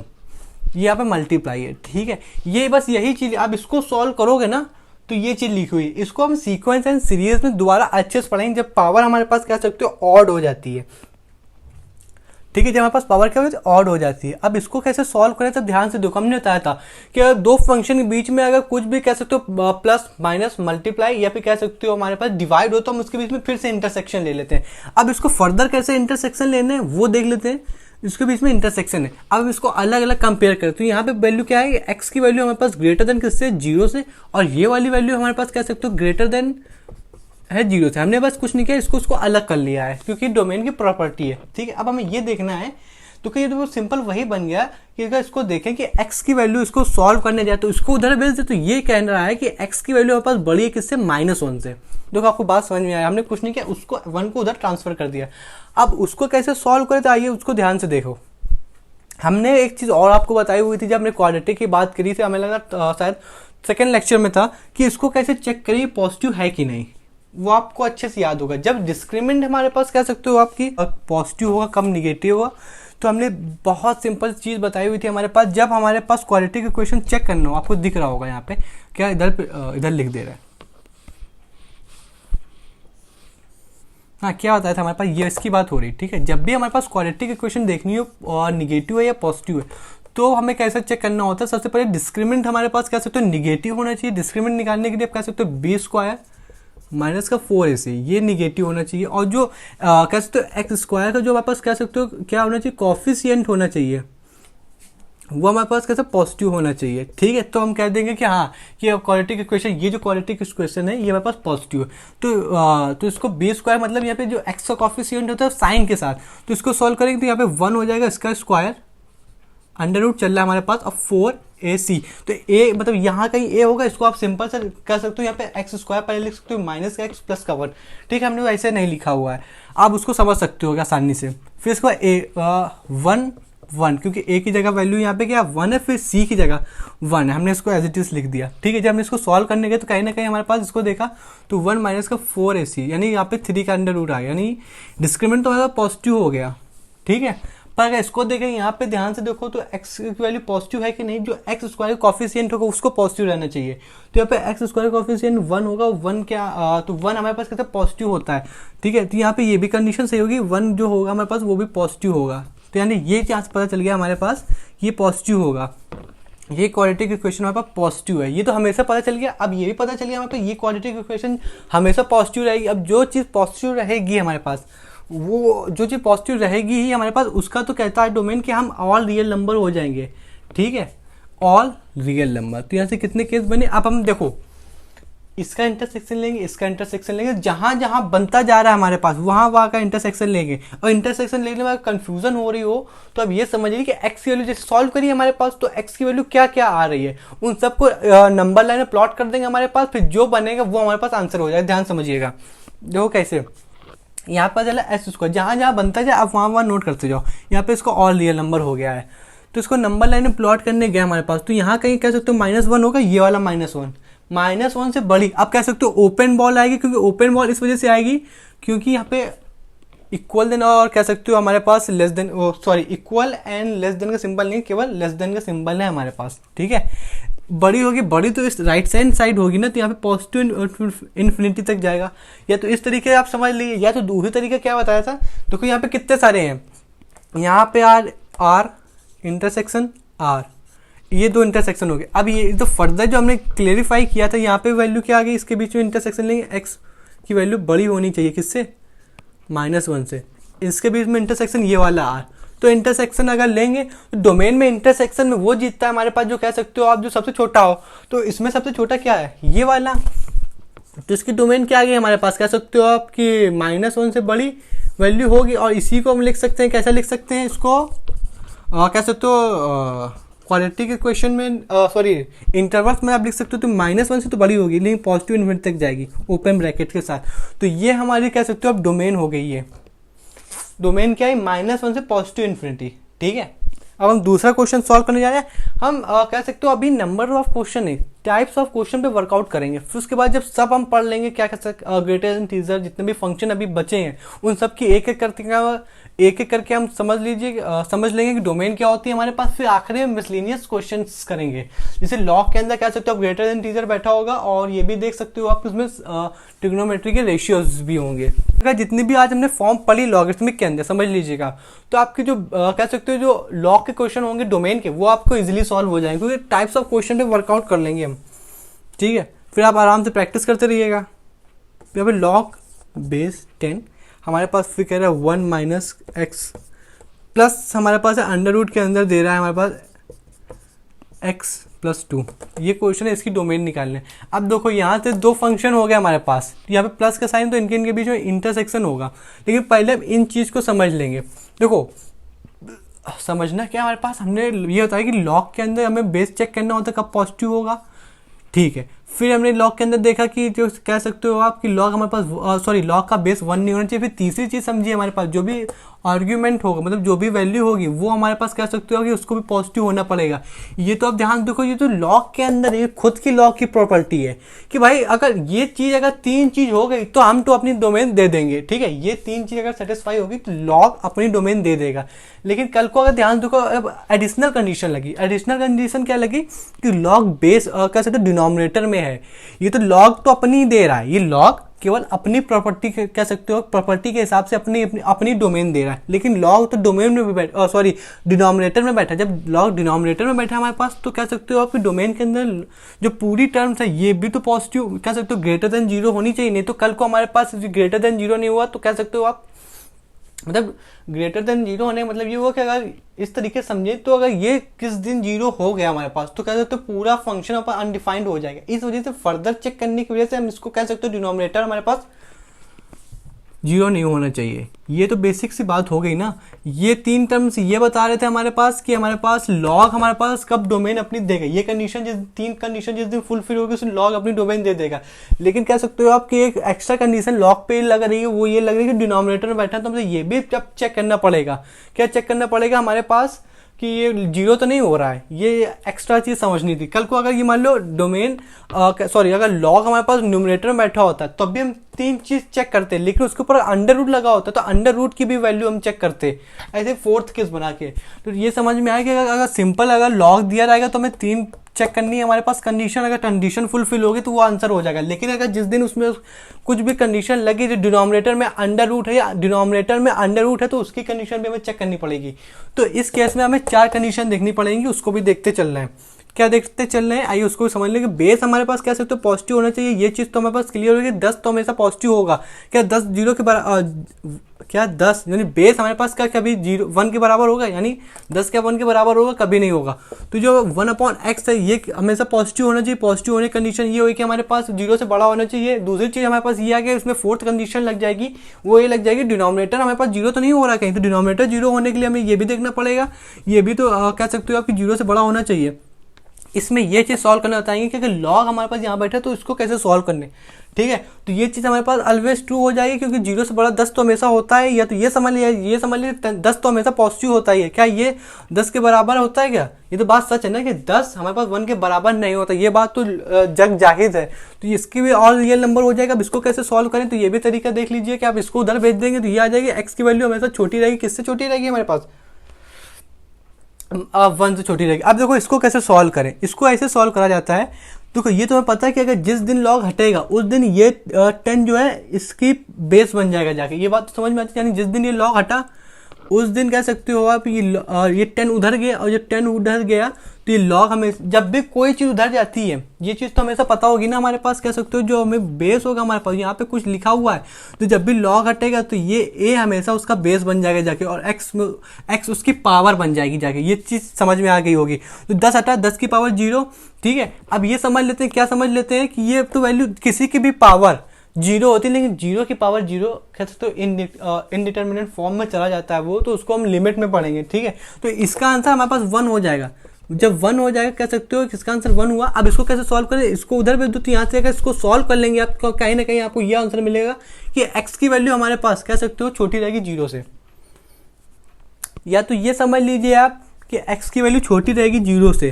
ये यहाँ पे मल्टीप्लाई है, ठीक है। ये बस यही चीज़, आप इसको सॉल्व करोगे ना तो ये चीज़ लिखी हुई है। इसको हम सीक्वेंस एंड सीरीज में दोबारा अच्छे से पढ़ेंगे जब पावर हमारे पास कह सकते हो ऑड हो जाती है, ठीक है। जब हमारे पास पावर क्या होती है, ऑड हो जाती है। अब इसको कैसे सॉल्व करें, तो ध्यान से देखो, हमने बताया था कि अगर दो फंक्शन के बीच में अगर कुछ भी कह सकते हो प्लस माइनस मल्टीप्लाई या फिर कह सकते हो हमारे पास डिवाइड हो, तो हम उसके बीच में फिर से इंटरसेक्शन ले लेते हैं। अब इसको फर्दर कैसे इंटरसेक्शन लेना है वो देख लेते हैं। इसके बीच में इंटरसेक्शन है, अब हम इसको अलग अलग कंपेयर करें तो यहाँ पे वैल्यू क्या है, एक्स की वैल्यू हमारे पास ग्रेटर देन किससे, 0 से, और ये वाली वैल्यू हमारे पास कह सकते हो ग्रेटर देन है 0 से। हमने बस कुछ नहीं किया, इसको अलग कर लिया है क्योंकि डोमेन की प्रॉपर्टी है, ठीक है। अब हमें ये देखना है तो कि ये तो सिंपल वही बन गया कि अगर इसको देखें कि x की वैल्यू इसको सॉल्व करने जाए तो इसको उधर भेज दे, तो ये कह रहा है कि x की वैल्यू हमारे पास बड़ी है किससे, -1 से। देखो आपको बात समझ में आया, हमने कुछ नहीं किया, उसको 1 को उधर ट्रांसफर कर दिया। अब उसको कैसे सॉल्व करें तो आइए उसको ध्यान से देखो। हमने एक चीज़ और आपको बताई हुई थी जब हमने क्वाड्रेटिक की बात करी थी, हमें लगा शायद सेकेंड लेक्चर में था कि इसको कैसे चेक करें पॉजिटिव है कि नहीं, वो आपको अच्छे से याद होगा। जब डिस्क्रिमिनेंट हमारे पास कह सकते हो आपकी पॉजिटिव होगा कम निगेटिव होगा, तो हमने बहुत सिंपल चीज़ बताई हुई थी हमारे पास। जब हमारे पास क्वाड्रेटिक इक्वेशन चेक करना हो, आपको दिख रहा होगा यहाँ पे क्या, इधर लिख दे रहा है, हाँ क्या बताया था हमारे पास, ये इसकी बात हो रही, ठीक है। जब भी हमारे पास क्वाड्रेटिक इक्वेशन देखनी हो और निगेटिव है या पॉजिटिव है तो हमें कैसे चेक करना होता है, सबसे पहले डिस्क्रिमिनेंट हमारे पास कह सकते हो निगेटिव होना चाहिए। डिस्क्रिमिनेंट निकालने के लिए आप कह सकते हो बी स्क्वायर माइनस का 4ac, ये निगेटिव होना चाहिए। और जो कह सकते हो एक्स स्क्वायर का जो हमारे पास कह सकते हो क्या होना चाहिए, कोफिशिएंट होना चाहिए, वो हमारे पास कैसे पॉजिटिव होना चाहिए, ठीक है। तो हम कह देंगे कि हाँ कि क्वाड्रेटिक इक्वेशन, ये जो क्वाड्रेटिक इक्वेशन है ये हमारे पास पॉजिटिव है। तो इसको बी स्क्वायर मतलब यहाँ पे जो एक्स का कोफिशिएंट होता है साइन के साथ, तो इसको सॉल्व करेंगे तो यहाँ पे 1 हो जाएगा, इसका स्क्वायर अंडर रूट चल रहा है हमारे पास, अब 4ac, तो a मतलब यहाँ कहीं a होगा, इसको आप सिंपल से कर सकते हो, यहाँ पे एक्स स्क्वायर पहले लिख सकते हो माइनस का एक्स प्लस का 1, ठीक है। हमने ऐसे नहीं लिखा हुआ है, आप उसको समझ सकते हो आसानी से। फिर इसको a 1 क्योंकि a की जगह वैल्यू यहाँ पे क्या 1 है, फिर c की जगह 1 है, हमने इसको एज इट इज लिख दिया, ठीक है। जब हमने इसको सॉल्व करने गए तो कहीं ना कहीं हमारे पास इसको देखा तो 1 माइनस का 4ac, यानी यहाँ पे 3 का अंडर रूट आ गया, यानी डिस्क्रिमिनेंट तो हमारा पॉजिटिव हो गया, ठीक है। पर अगर इसको देखें यहाँ पे ध्यान से देखो तो एक्स की वैल्यू पॉजिटिव है कि नहीं, जो एक्स स्क्वायर कॉफिशिएंट होगा उसको पॉजिटिव रहना चाहिए। तो यहाँ पे एक्स स्क्वायर कॉफिशिएंट 1 होगा, 1 क्या तो 1 हमारे पास कहते हैं पॉजिटिव होता है, ठीक है। तो यहाँ पे ये भी कंडीशन सही होगी, 1 जो होगा हमारे पास वो भी पॉजिटिव होगा। तो यानी ये चांस पता चल गया हमारे पास ये पॉजिटिव होगा, ये क्वाड्रेटिक इक्वेशन हमारे पास पॉजिटिव है, ये तो हमेशा पता चल गया। अब ये भी पता चल गया हमारे पास ये क्वाड्रेटिक इक्वेशन हमेशा पॉजिटिव रहेगी। अब जो चीज़ पॉजिटिव रहेगी हमारे पास, वो जो चीज़ पॉजिटिव रहेगी ही हमारे पास, उसका तो कहता है डोमेन कि हम ऑल रियल नंबर हो जाएंगे, ठीक है, ऑल रियल नंबर। तो यहाँ से कितने केस बने, अब हम देखो इसका इंटरसेक्शन लेंगे, इसका इंटरसेक्शन लेंगे, जहां जहां बनता जा रहा है हमारे पास वहां वहां का इंटरसेक्शन लेंगे। और इंटरसेक्शन लेने में कंफ्यूजन हो रही हो तो अब ये समझिए कि एक्स की वैल्यू जैसे सॉल्व करिए हमारे पास, तो एक्स की वैल्यू क्या क्या आ रही है उन सबको नंबर लाइन में प्लॉट कर देंगे हमारे पास, फिर जो बनेगा वो हमारे पास आंसर हो जाएगा। ध्यान समझिएगा, देखो कैसे यहाँ पर चला एस स्क्वायर, जहां जहां बनता जाए आप वहां वहां नोट करते जाओ। यहाँ पे इसको ऑल रियल नंबर हो गया है, तो इसको नंबर लाइन में प्लॉट करने गया हमारे पास, तो यहाँ कहीं कह सकते हो -1 होगा, ये वाला -1, -1 से बड़ी आप कह सकते हो ओपन बॉल आएगी, क्योंकि ओपन बॉल इस वजह से आएगी क्योंकि यहाँ पे इक्वल देन और कह सकते हो हमारे पास less than, sorry equal and less than का सिंबल नहीं, केवल लेस देन का सिंबल है हमारे पास, ठीक है। बड़ी होगी, बड़ी तो इस राइट हैंड साइड होगी ना, तो यहाँ पे पॉजिटिव इन्फिनिटी तक जाएगा। या तो इस तरीके आप समझ लीजिए, या तो दूसरी तरीका क्या बताया था, देखो यहाँ पे कितने सारे हैं, यहाँ पे आर इंटरसेक्शन आर, ये दो इंटरसेक्शन हो गए। अब ये तो फर्दर जो हमने क्लेरिफाई किया था, यहाँ पे वैल्यू क्या आ गई, इसके बीच में इंटरसेक्शन लेंगे, एक्स की वैल्यू बड़ी होनी चाहिए किससे, -1 से, इसके बीच में इंटरसेक्शन ये वाला आर। तो इंटरसेक्शन अगर लेंगे तो डोमेन में इंटरसेक्शन में वो जीतता है हमारे पास, जो कह सकते हो आप जो सबसे छोटा हो। तो इसमें सबसे छोटा क्या है, ये वाला, तो इसकी डोमेन क्या आ गई हमारे पास, कह सकते हो आप कि -1 से बड़ी वैल्यू होगी। और इसी को हम लिख सकते हैं, कैसा लिख सकते हैं इसको, कह सकते हो क्वाड्रेटिक इक्वेशन में, सॉरी इंटरवल्स में आप लिख सकते हो, तो -1 से तो बड़ी होगी लेकिन पॉजिटिव इन्फिनिटी तक जाएगी ओपन ब्रैकेट के साथ। तो ये हमारी कह सकते हो अब डोमेन हो गई है। डोमेन क्या है, -1 से पॉजिटिव इन्फिनिटी, ठीक है। अब हम दूसरा क्वेश्चन सॉल्व करने जा रहे हैं। हम कह सकते हो अभी नंबर ऑफ क्वेश्चन है, टाइप्स ऑफ क्वेश्चन पे वर्कआउट करेंगे, फिर उसके बाद जब सब हम पढ़ लेंगे क्या कह सकते ग्रेटर देन टीजर जितने भी फंक्शन अभी बचे हैं उन सब की एक एक करके हम समझ लेंगे कि डोमेन क्या होती है हमारे पास। फिर आखिरी में मिसलेनियस क्वेश्चंस करेंगे, जैसे लॉग के अंदर कह सकते हो आप ग्रेटर देन टीजर बैठा होगा, और ये भी देख सकते हो आप उसमें ट्रिग्नोमेट्री के रेशियोज भी होंगे। अगर जितनी भी आज हमने फॉर्म पढ़ी लॉगरिथमिक के अंदर समझ लीजिएगा, तो आपके जो कह सकते हो जो लॉग के क्वेश्चन होंगे डोमेन के, वो आपको इजीली सॉल्व हो जाएंगे, क्योंकि टाइप्स ऑफ क्वेश्चन पे वर्कआउट कर लेंगे हम, ठीक है। फिर आप आराम से प्रैक्टिस करते रहिएगा। फिर अभी लॉग बेस 10 हमारे पास फिर कह रहा है 1 - x प्लस हमारे पास अंडर रूट के अंदर दे रहा है हमारे पास x + 2। ये क्वेश्चन है, इसकी डोमेन निकालने। अब देखो यहाँ से दो फंक्शन हो गए हमारे पास, यहाँ पे प्लस का साइन, तो इनके बीच में इंटरसेक्शन होगा। लेकिन पहले अब इन चीज़ को समझ लेंगे। देखो समझना क्या हमारे पास, हमने ये होता है कि लॉग के अंदर हमें बेस चेक करना होता है कब पॉजिटिव होगा, ठीक है। फिर हमने लॉग के अंदर देखा कि जो कह सकते हो आप कि लॉग हमारे पास सॉरी लॉग का बेस 1 नहीं होना चाहिए। फिर तीसरी चीज़ समझिए, हमारे पास जो भी आर्ग्यूमेंट होगा, मतलब जो भी वैल्यू होगी वो हमारे पास कह सकते हो कि उसको भी पॉजिटिव होना पड़ेगा। ये तो आप ध्यान देखो, ये तो लॉग के अंदर ये खुद की लॉग की प्रॉपर्टी है कि भाई अगर ये चीज़ अगर 3 चीज़ हो गई तो हम तो अपनी डोमेन दे देंगे, ठीक है। ये 3 चीज़ अगर सेटिस्फाई होगी तो लॉग अपनी डोमेन दे देगा। लेकिन कल को अगर ध्यान देखो अब एडिशनल कंडीशन लगी, एडिशनल कंडीशन क्या लगी कि लॉग बेस कह सकते हो डिनोमिनेटर में है। ये तो लॉग तो अपनी दे रहा है, ये लॉग केवल अपनी प्रॉपर्टी कह सकते हो प्रॉपर्टी के हिसाब से अपनी डोमेन दे रहा है। लेकिन लॉग तो डोमेन में भी बैठा, सॉरी डिनोमिनेटर में बैठा। जब लॉग डिनोमिनेटर में बैठा हमारे पास, तो कह सकते हो आपकी डोमेन के अंदर जो पूरी टर्म्स है ये भी तो पॉजिटिव कह सकते हो ग्रेटर देन 0 होनी चाहिए। नहीं तो कल को हमारे पास ग्रेटर देन 0 नहीं हुआ तो कह सकते हो आप, मतलब ग्रेटर देन 0 होने का मतलब ये हुआ कि अगर इस तरीके से समझे तो अगर ये किस दिन 0 हो गया हमारे पास तो कह सकते हो पूरा फंक्शन अपन अनडिफाइंड हो जाएगा। इस वजह से फर्दर चेक करने की वजह से हम इसको कह सकते हो डिनोमिनेटर हमारे पास 0 नहीं होना चाहिए। ये तो बेसिक सी बात हो गई ना। ये 3 टर्म्स ये बता रहे थे हमारे पास कि हमारे पास लॉग हमारे पास कब डोमेन अपनी देगा। ये कंडीशन जिस 3 कंडीशन जिस दिन फुलफिल होगी उसमें लॉग अपनी डोमेन दे देगा। लेकिन कह सकते हो आपकी एक एक्स्ट्रा कंडीशन लॉग पे लग रही है, वो ये लग रही है कि डिनोमिनेटर में बैठा है, तो मुझे ये भी जब चेक करना पड़ेगा। क्या चेक करना पड़ेगा हमारे पास कि ये जीरो तो नहीं हो रहा है, ये एक्स्ट्रा चीज़ समझनी थी। कल को अगर ये मान लो डोमेन सॉरी अगर लॉग हमारे पास न्यूमरेटर में बैठा होता है तब भी हम 3 चीज़ चेक करते हैं, लेकिन उसके ऊपर अंडर रूट लगा होता है तो अंडर रूट की भी वैल्यू हम चेक करते हैं ऐसे 4th केस बना के। तो ये समझ में आया कि अगर सिंपल अगर लॉग दिया रहेगा तो हमें 3 चेक करनी है हमारे पास कंडीशन, अगर कंडीशन फुलफिल होगी तो वो आंसर हो जाएगा। लेकिन अगर जिस दिन उसमें कुछ भी कंडीशन लगी जो डिनोमिनेटर में अंडर रूट है या डिनोमिनेटर में अंडर रूट है तो उसकी कंडीशन भी हमें चेक करनी पड़ेगी। तो इस केस में हमें 4 कंडीशन देखनी पड़ेंगी, उसको भी देखते चलना है। क्या देखते चल रहे हैं, आइए उसको समझ लेंगे। बेस हमारे पास कह सकते हो पॉजिटिव होना चाहिए, ये चीज़ तो हमारे पास क्लियर होगी। 10 तो हमेशा पॉजिटिव होगा। क्या 10 जीरो के बराबर, क्या 10 यानी बेस हमारे पास क्या कभी 1 के बराबर होगा, यानी 10 क्या 1 के बराबर होगा, कभी नहीं होगा। तो जो 1/x है ये हमेशा पॉजिटिव होना चाहिए। पॉजिटिव होने की कंडीशन ये हुई कि हमारे पास 0 से बड़ा होना चाहिए। दूसरी चीज़ हमारे पास ये आ गया, इसमें 4th कंडीशन लग जाएगी, वो ये लग जाएगी डिनोमिनेटर हमारे पास 0 तो नहीं हो रहा कहीं, तो डिनोमिनेटर 0 होने के लिए हमें ये भी देखना पड़ेगा, ये भी तो कह सकते हो आपकी 0 से बड़ा होना चाहिए। इसमें ये चीज़ सॉल्व करना बताएंगे कि अगर लॉग हमारे पास यहाँ बैठा है तो इसको कैसे सॉल्व करने, ठीक है। तो ये चीज़ हमारे पास ऑलवेज ट्रू हो जाएगी क्योंकि 0 से बड़ा 10 तो हमेशा होता है। या तो ये समझ लिया 10 तो हमेशा पॉजिटिव होता ही है। क्या ये 10 के बराबर होता है क्या, ये तो बात सच है ना कि 10 हमारे पास 1 के बराबर नहीं होता, ये बात तो जग जाहिर है। तो इसकी भी ऑल रियल नंबर हो जाएगा। अब इसको कैसे सॉल्व करें, तो ये भी तरीका देख लीजिए कि आप इसको उधर भेज देंगे तो ये आ जाएगी एक्स की वैल्यू हमेशा छोटी रहेगी। किससे छोटी रहेगी हमारे पास, 1 से छोटी रहेगी। अब देखो इसको कैसे सॉल्व करें, इसको ऐसे सॉल्व करा जाता है। देखो ये तुम्हें पता है कि अगर जिस दिन लॉग हटेगा उस दिन ये 10 जो है इसकी बेस बन जाएगा जाके, ये बात तो समझ में आती है। यानी जिस दिन ये लॉग हटा उस दिन कह सकते हो आप ये 10 उधर गया, और जब 10 उधर गया तो ये लॉग हमें जब भी कोई चीज़ उधर जाती है, ये चीज़ तो हमेशा पता होगी ना हमारे पास, कह सकते हो जो हमें बेस होगा हमारे पास यहाँ पे कुछ लिखा हुआ है, तो जब भी लॉग हटेगा तो ये ए हमेशा उसका बेस बन जाएगा जाके, और एक्स उसकी पावर बन जाएगी जाके। ये चीज़ समझ में आ गई होगी। तो 10 हटा 10 की पावर 0, ठीक है। अब ये समझ लेते हैं, क्या समझ लेते हैं कि ये तो वैल्यू किसी की भी पावर 0 होती है, लेकिन 0 की पावर 0 कह सकते हो इनडिटर्मिनेट फॉर्म में चला जाता है वो, तो उसको हम लिमिट में पढ़ेंगे, ठीक है। तो इसका आंसर हमारे पास 1 हो जाएगा। जब 1 हो जाएगा कह सकते हो कि इसका आंसर 1 हुआ। अब इसको कैसे सॉल्व करें, इसको उधर भेज दो तो यहाँ से अगर इसको सॉल्व कर लेंगे आपको कहीं ना कहीं आपको यह आंसर मिलेगा कि x की वैल्यू हमारे पास कह सकते हो छोटी रहेगी 0 से। या तो ये समझ लीजिए आप कि x की वैल्यू छोटी रहेगी 0 से,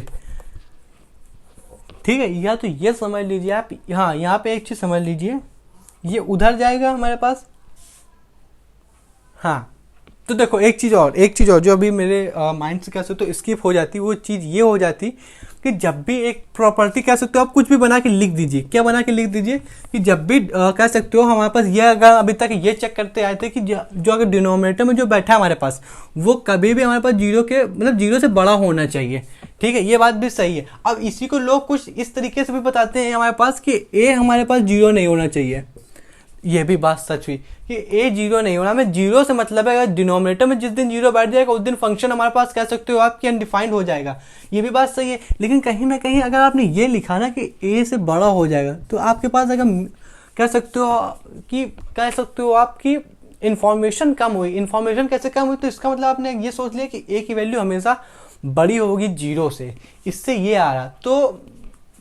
ठीक है। या तो ये समझ लीजिए आप, हाँ यहाँ पे एक चीज समझ लीजिए, ये उधर जाएगा हमारे पास, हाँ। तो देखो एक चीज़ और जो अभी मेरे माइंड से कह सकते हो स्किप हो जाती, वो चीज़ ये हो जाती कि जब भी एक प्रॉपर्टी कह सकते हो आप कुछ भी बना के लिख दीजिए। क्या बना के लिख दीजिए कि जब भी कह सकते हो हमारे पास ये, अगर अभी तक ये चेक करते आए थे कि जो अगर डिनोमिनेटर में जो बैठा है हमारे पास वो कभी भी हमारे पास 0 के मतलब 0 से बड़ा होना चाहिए, ठीक है। ये बात भी सही है। अब इसी को लोग कुछ इस तरीके से भी बताते हैं हमारे पास कि ए हमारे पास 0 नहीं होना चाहिए। ये भी बात सच हुई कि ए 0 नहीं होना, हमें 0 से मतलब है अगर डिनोमिनेटर में जिस दिन 0 बैठ जाएगा उस दिन फंक्शन हमारे पास कह सकते हो आपकी अनडिफाइंड हो जाएगा। ये भी बात सही है। लेकिन कहीं ना कहीं अगर आपने ये लिखा ना कि ए से बड़ा हो जाएगा तो आपके पास अगर कह सकते हो आपकी इन्फॉर्मेशन कम हुई। इन्फॉर्मेशन कैसे कम हुई, तो इसका मतलब आपने ये सोच लिया कि ए की वैल्यू हमेशा बड़ी होगी 0 से, इससे ये आ रहा, तो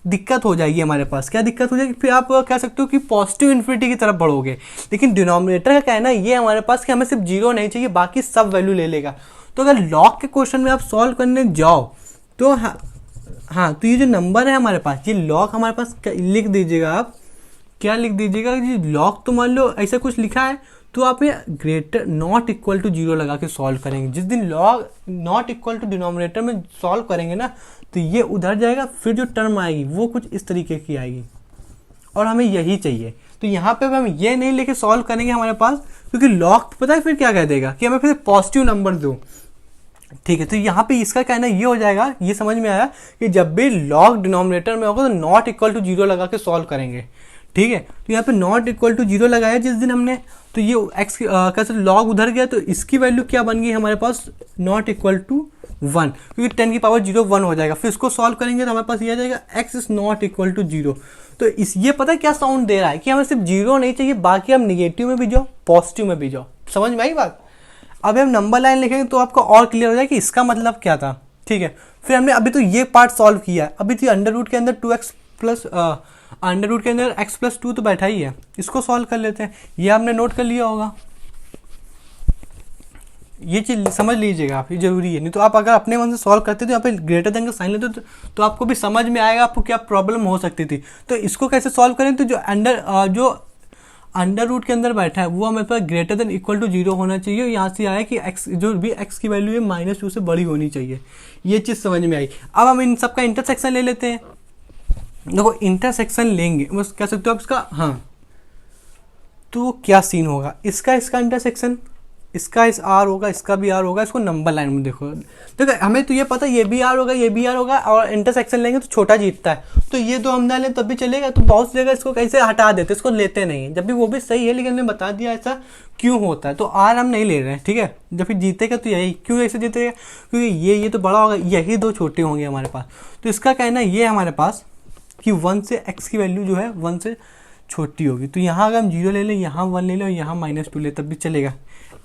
दिक्कत हो जाएगी हमारे पास। क्या दिक्कत हो जाएगी, फिर आप कह सकते हो कि पॉजिटिव इन्फिनिटी की तरफ बढ़ोगे। लेकिन डिनोमिनेटर का कहना ये हमारे पास कि हमें सिर्फ 0 नहीं चाहिए, बाकी सब वैल्यू ले लेगा। तो अगर लॉग के क्वेश्चन में आप सॉल्व करने जाओ तो हाँ तो ये जो नंबर है हमारे पास, ये लॉग हमारे पास लिख दीजिएगा। आप क्या लिख दीजिएगा कि लॉग तो मान लो ऐसा कुछ लिखा है तो आप ये ग्रेटर नॉट इक्वल टू 0 लगा के सॉल्व करेंगे। जिस दिन log not equal to denominator में सॉल्व करेंगे ना तो ये उधर जाएगा, फिर जो टर्म आएगी वो कुछ इस तरीके की आएगी, और हमें यही चाहिए। तो यहाँ पे हम ये नहीं लेके सॉल्व करेंगे हमारे पास, क्योंकि लॉग पता है फिर क्या कह देगा कि हमें फिर पॉजिटिव नंबर दो, ठीक है। तो यहाँ पे इसका कहना ये हो जाएगा, ये समझ में आया कि जब भी लॉग डिनोमिनेटर में होगा तो नॉट इक्वल टू 0 लगा के सॉल्व करेंगे, ठीक है। तो यहाँ पे नॉट इक्वल टू 0 लगाया जिस दिन हमने, तो ये एक्स कैसे लॉग उधर गया तो इसकी वैल्यू क्या बन गई हमारे पास, नॉट इक्वल टू 1, क्योंकि 10 की पावर 0 1 हो जाएगा। फिर इसको सॉल्व करेंगे तो हमारे पास ये आ जाएगा x is not equal to 0। तो ये पता है क्या साउंड दे रहा है कि हमें सिर्फ 0 नहीं चाहिए, बाकी हम निगेटिव में भी जाओ पॉजिटिव में भी जाओ। समझ में आई बात। अब हम नंबर लाइन लिखेंगे तो आपको और क्लियर हो जाए कि इसका मतलब क्या था, ठीक है। फिर हमने अभी तो ये पार्ट सॉल्व किया है, अभी तो अंडर रूट के अंदर 2x प्लस अंडर रूट के अंदर x प्लस 2 तो बैठा ही है, इसको सॉल्व कर लेते हैं। ये हमने नोट कर लिया होगा, ये चीज़ समझ लीजिएगा आप, ये जरूरी है। नहीं तो आप अगर अपने मन से सॉल्व करते तो यहाँ पे ग्रेटर देन का साइन लेते तो आपको भी समझ में आएगा आपको क्या प्रॉब्लम हो सकती थी। तो इसको कैसे सॉल्व करें, तो जो अंडर रूट के अंदर बैठा है वो हमें पास ग्रेटर देन इक्वल टू 0 होना चाहिए। यहाँ से आया कि x जो भी x की वैल्यू है -2 से बड़ी होनी चाहिए। ये चीज़ समझ में आई। अब हम इन सब का इंटरसेक्शन ले लेते हैं। देखो इंटरसेक्शन लेंगे बस कह सकते हो आप इसका, हाँ तो क्या सीन होगा, इसका इंटरसेक्शन, इसका इस आर होगा, इसका भी आर होगा। इसको नंबर लाइन में देखो हमें तो ये पता है ये भी आर होगा, ये भी आर होगा, और इंटरसेक्शन लेंगे तो छोटा जीतता है। तो ये दो हम डालें तब भी चलेगा। तो बहुत सी जगह इसको कैसे हटा देते, इसको लेते नहीं है, जब भी वो भी सही है, लेकिन हमने बता दिया ऐसा क्यों होता है। तो आर हम नहीं ले रहे हैं, ठीक है। जब फिर जीतेगा तो यही, क्यों ऐसे जीतेगा, क्योंकि ये तो बड़ा होगा, यही दो छोटे होंगे हमारे पास। तो इसका कहना ये हमारे पास कि 1 से x की वैल्यू जो है 1 से छोटी होगी। तो यहाँ अगर हम 0 ले लें, यहाँ 1 ले लें और यहाँ -2 ले तब भी चलेगा।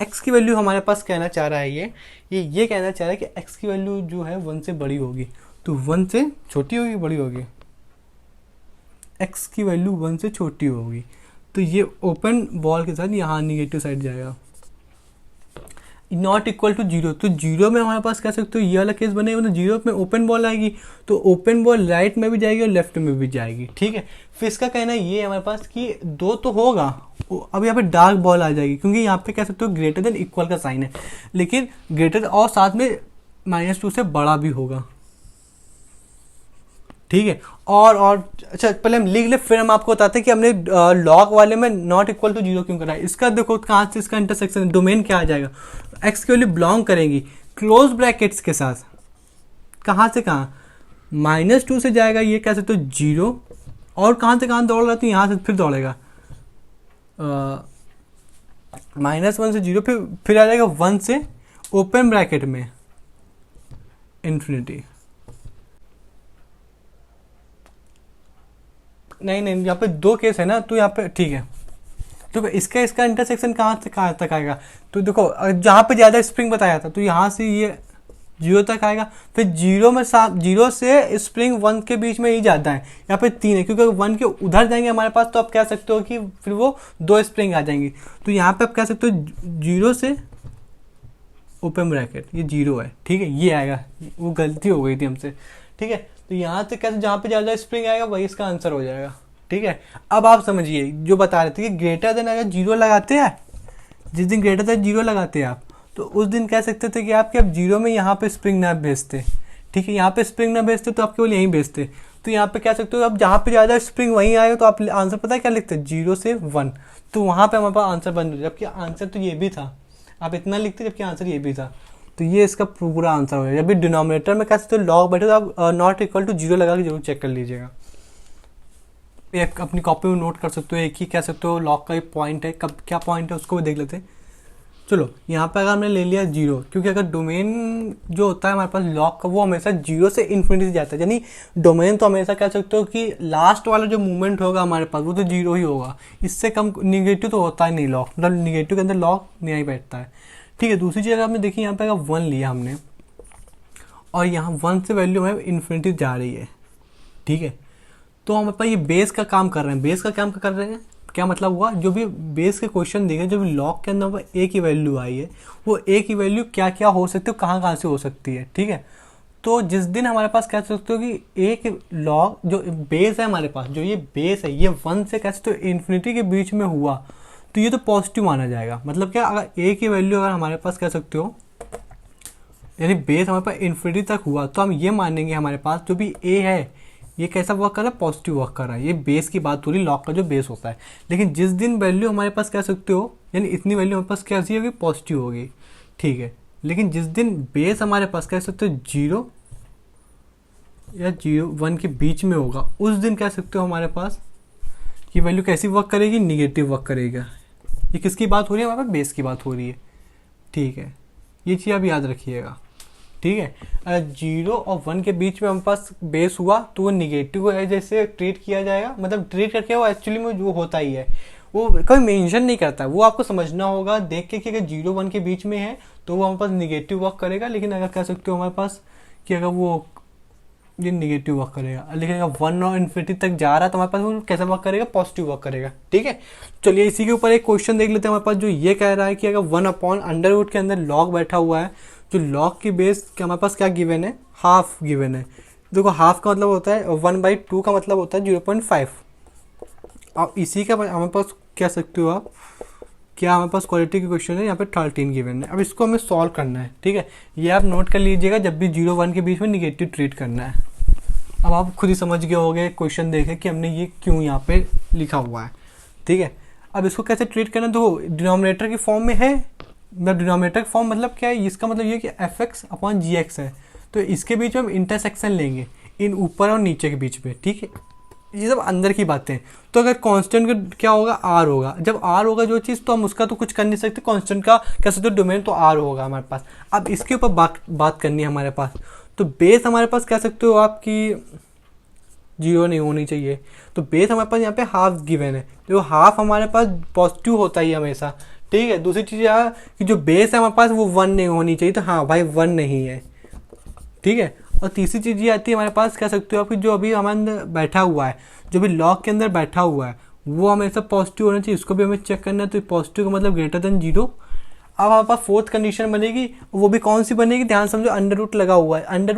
x की वैल्यू हमारे पास कहना चाह रहा है ये कहना चाह रहा है कि x की वैल्यू जो है 1 से बड़ी होगी। तो 1 से छोटी होगी, बड़ी होगी, x की वैल्यू 1 से छोटी होगी। तो ये ओपन बॉल के साथ यहाँ निगेटिव साइड जाएगा, नॉट इक्वल टू 0। तो 0 में हमारे पास कह सकते हो ये वाला केस बनेगा, तो 0 में ओपन बॉल आएगी, तो ओपन बॉल राइट में भी जाएगी और लेफ्ट में भी जाएगी, ठीक है। फिर इसका कहना ये है हमारे पास कि 2 तो होगा, अब यहाँ पे डार्क बॉल आ जाएगी, क्योंकि यहाँ पे कह सकते हो ग्रेटर देन इक्वल का साइन है, लेकिन ग्रेटर और साथ में -2 से बड़ा भी होगा, ठीक है। और अच्छा पहले हम लिख ले, फिर हम आपको बताते हैं कि हमने लॉग वाले में नॉट इक्वल टू 0 क्यों करा है। इसका देखो कहाँ से इसका इंटरसेक्शन डोमेन क्या आ जाएगा, x की वैल्यू बिलोंग करेंगी क्लोज ब्रैकेट्स के साथ, कहाँ से कहाँ, -2 से जाएगा, ये कह सकते हो 0, और कहाँ से कहाँ दौड़ रहा है, तो यहाँ से फिर दौड़ेगा -1 से 0, फिर आ जाएगा 1 से ओपन ब्रैकेट में इन्फिनिटी। नहीं यहाँ पे 2 केस है ना, तो यहाँ पे ठीक है। तो इसका इंटरसेक्शन कहाँ से कहाँ तक आएगा, तो देखो जहाँ पे ज़्यादा स्प्रिंग बताया था तो यहाँ से ये 0 तक आएगा, फिर 0 से स्प्रिंग 1 के बीच में ही ज़्यादा है, यहाँ पे 3 है, क्योंकि 1 के उधर जाएंगे हमारे पास तो आप कह सकते हो कि फिर वो 2 स्प्रिंग आ जाएंगी। तो यहाँ पे आप कह सकते हो 0 से ओपन ब्रैकेट ये 0 है, ठीक है, ये आएगा, वो गलती हो गई थी हमसे, ठीक है। तो यहाँ से कैसे जहाँ पे ज़्यादा स्प्रिंग आएगा वही इसका आंसर हो जाएगा, ठीक है। अब आप समझिए जो बता रहे थे कि ग्रेटर देन अगर 0 लगाते हैं, जिस दिन ग्रेटर देन 0 लगाते हैं आप, तो उस दिन कह सकते थे कि आप 0 में यहाँ पे स्प्रिंग ना भेजते, ठीक है, यहाँ पे स्प्रिंग ना भेजते तो आप केवल यहीं भेजते। तो यहाँ पे कह सकते हो अब जहाँ पे ज़्यादा स्प्रिंग वहीं आएगा, तो आप आंसर पता है क्या लिखते, 0 से 1, तो वहाँ पे हमारे पास आंसर बन जबकि आंसर तो ये भी था, आप इतना लिखते जबकि आंसर ये भी था। तो ये इसका पूरा आंसर हो जाएगा। जब भी डिनोमिनेटर में कह सकते हो लॉग बैठे तो आप नॉट इक्वल टू 0 लगा के जरूर चेक कर लीजिएगा। एक अपनी कॉपी में नोट कर सकते हो, एक ही कह सकते हो लॉग का एक पॉइंट है, कब क्या पॉइंट है उसको भी देख लेते हैं। चलो यहाँ पे अगर हमने ले लिया 0, क्योंकि अगर डोमेन जो होता है हमारे पास लॉग का वो हमेशा 0 से इन्फिनिटी से जाता है, यानी डोमेन तो हमेशा कह सकते हो कि लास्ट वाला जो मूवमेंट होगा हमारे पास वो तो 0 ही होगा, इससे कम निगेटिव तो होता ही नहीं लॉग, मतलब निगेटिव के अंदर लॉग नहीं बैठता है, ठीक है। दूसरी चीज़ आपने देखी यहाँ पे अगर 1 लिया हमने और यहाँ 1 से वैल्यू हमें इन्फिनिटी जा रही है, ठीक है, तो हमारे पास ये बेस का काम कर रहे हैं। बेस का काम कर रहे हैं क्या मतलब हुआ, जो भी बेस के क्वेश्चन देखे, जो भी लॉग के अंदर ए की वैल्यू आई है वो ए की वैल्यू क्या क्या हो सकती है, कहाँ कहाँ से हो सकती है, ठीक है। तो जिस दिन हमारे पास कह सकते हो कि एक लॉग जो बेस है हमारे पास, जो ये बेस है ये 1 से कह सकते हो इन्फिनिटी के बीच में हुआ, तो ये तो पॉजिटिव माना जाएगा। मतलब क्या, अगर ए की वैल्यू अगर हमारे पास कह सकते हो यानी बेस हमारे पास इन्फिनिटी तक हुआ, तो हम ये मानेंगे हमारे पास जो भी ए है ये कैसा वर्क कर रहा है, पॉजिटिव वर्क कर रहा है। ये बेस की बात हो रही, लॉग का जो बेस होता है। लेकिन जिस दिन वैल्यू हमारे पास कह सकते हो यानी इतनी वैल्यू हमारे पास कैसी होगी, पॉजिटिव होगी, ठीक है। लेकिन जिस दिन बेस हमारे पास कह सकते हो 0 या 1 के बीच में होगा, उस दिन कह सकते हो हमारे पास ये वैल्यू कैसी वर्क करेगी, निगेटिव वर्क करेगा। ये किसकी बात हो रही है, हमारे पास बेस की बात हो रही है, ठीक है। ये चीज़ आप याद रखिएगा, ठीक है। 0 और 1 के बीच में हमारे पास बेस हुआ तो वो निगेटिव है जैसे ट्रीट किया जाएगा, मतलब ट्रीट करके वो एक्चुअली में जो होता ही है वो कभी मेंशन नहीं करता, वो आपको समझना होगा देख के कि अगर 0 1 के बीच में है तो वो हमारे पास निगेटिव वर्क करेगा। लेकिन अगर कह सकते हो हमारे पास कि अगर वो ये निगेटिव वर्क करेगा। लिखेगा 1 और इन्फिनिटी तक जा रहा है तो हमारे पास वो कैसा वर्क करेगा, पॉजिटिव वर्क करेगा। ठीक है, चलिए इसी के ऊपर एक क्वेश्चन देख लेते हैं हमारे पास, जो ये कह रहा है कि अगर 1/√, के अंदर लॉग बैठा हुआ है, जो लॉग की बेस क्या हमारे पास क्या गिवन है, हाफ गिवन है। देखो हाफ का मतलब होता है 1/2 का मतलब होता है 0.5। अब इसी का हमारे पास कह सकते हो आप, क्या हमारे पास क्वालिटी की क्वेश्चन है, यहाँ पे 13 गिवन है। अब इसको हमें सॉल्व करना है। ठीक है, ये आप नोट कर लीजिएगा, जब भी 0-1 के बीच में निगेटिव ट्रीट करना है। अब आप खुद ही समझ गए होंगे क्वेश्चन देखे कि हमने ये क्यों यहाँ पे लिखा हुआ है। ठीक है, अब इसको कैसे ट्रीट करना है, तो डिनोमिनेटर की फॉर्म में है। मतलब डिनोमिनेटर की फॉर्म मतलब क्या है, इसका मतलब ये कि fx/gx है, तो इसके बीच में हम इंटरसेक्शन लेंगे इन ऊपर और नीचे के बीच में। ठीक है, ये सब अंदर की बातें हैं। तो अगर कांस्टेंट का क्या होगा, आर होगा। जब आर होगा जो चीज़, तो हम उसका तो कुछ कर नहीं सकते, कांस्टेंट का कह सकते हो डोमेन, तो आर होगा हमारे पास। अब इसके ऊपर बात करनी है हमारे पास। तो बेस हमारे पास कह सकते हो आपकी 0 नहीं होनी चाहिए, तो बेस हमारे पास यहाँ पे हाफ गिवन है, तो हाफ हमारे पास पॉजिटिव होता ही हमेशा। ठीक है, दूसरी चीज़ यह कि जो बेस है हमारे पास वो 1 नहीं होनी चाहिए, तो हाँ भाई 1 नहीं है। ठीक है, और तीसरी चीज़ ये आती है हमारे पास, कह सकते हो आप कि जो अभी हमारे अंदर बैठा हुआ है, जो भी लॉग के अंदर बैठा हुआ है, वो हमेशा पॉजिटिव होना चाहिए। इसको भी हमें चेक करना है, तो पॉजिटिव का मतलब >0। अब हमारे पास फोर्थ कंडीशन बनेगी, वो भी कौन सी बनेगी, ध्यान समझो, अंडर लगा हुआ है। अंडर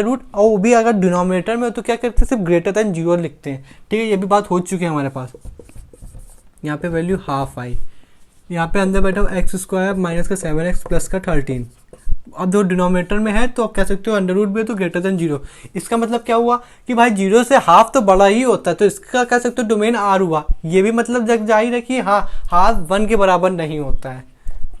रूट और वो भी अगर डिनोमिनेटर में हो तो क्या करते हैं, सिर्फ >0 लिखते हैं। ठीक है, ये भी बात हो चुकी है हमारे पास। यहाँ पे वैल्यू हाफ आई, यहाँ पे अंदर बैठा हुआ x² माइनस का 7x प्लस का 13। अब जो डिनोमिनेटर में है तो आप कह सकते हो अंडर रूट भी है तो >0। इसका मतलब क्या हुआ कि भाई 0 से हाफ तो बड़ा ही होता है, तो इसका कह सकते हो डोमेन आर हुआ। ये भी मतलब जग जाहिर है कि हाँ, हाफ 1 के बराबर नहीं होता है,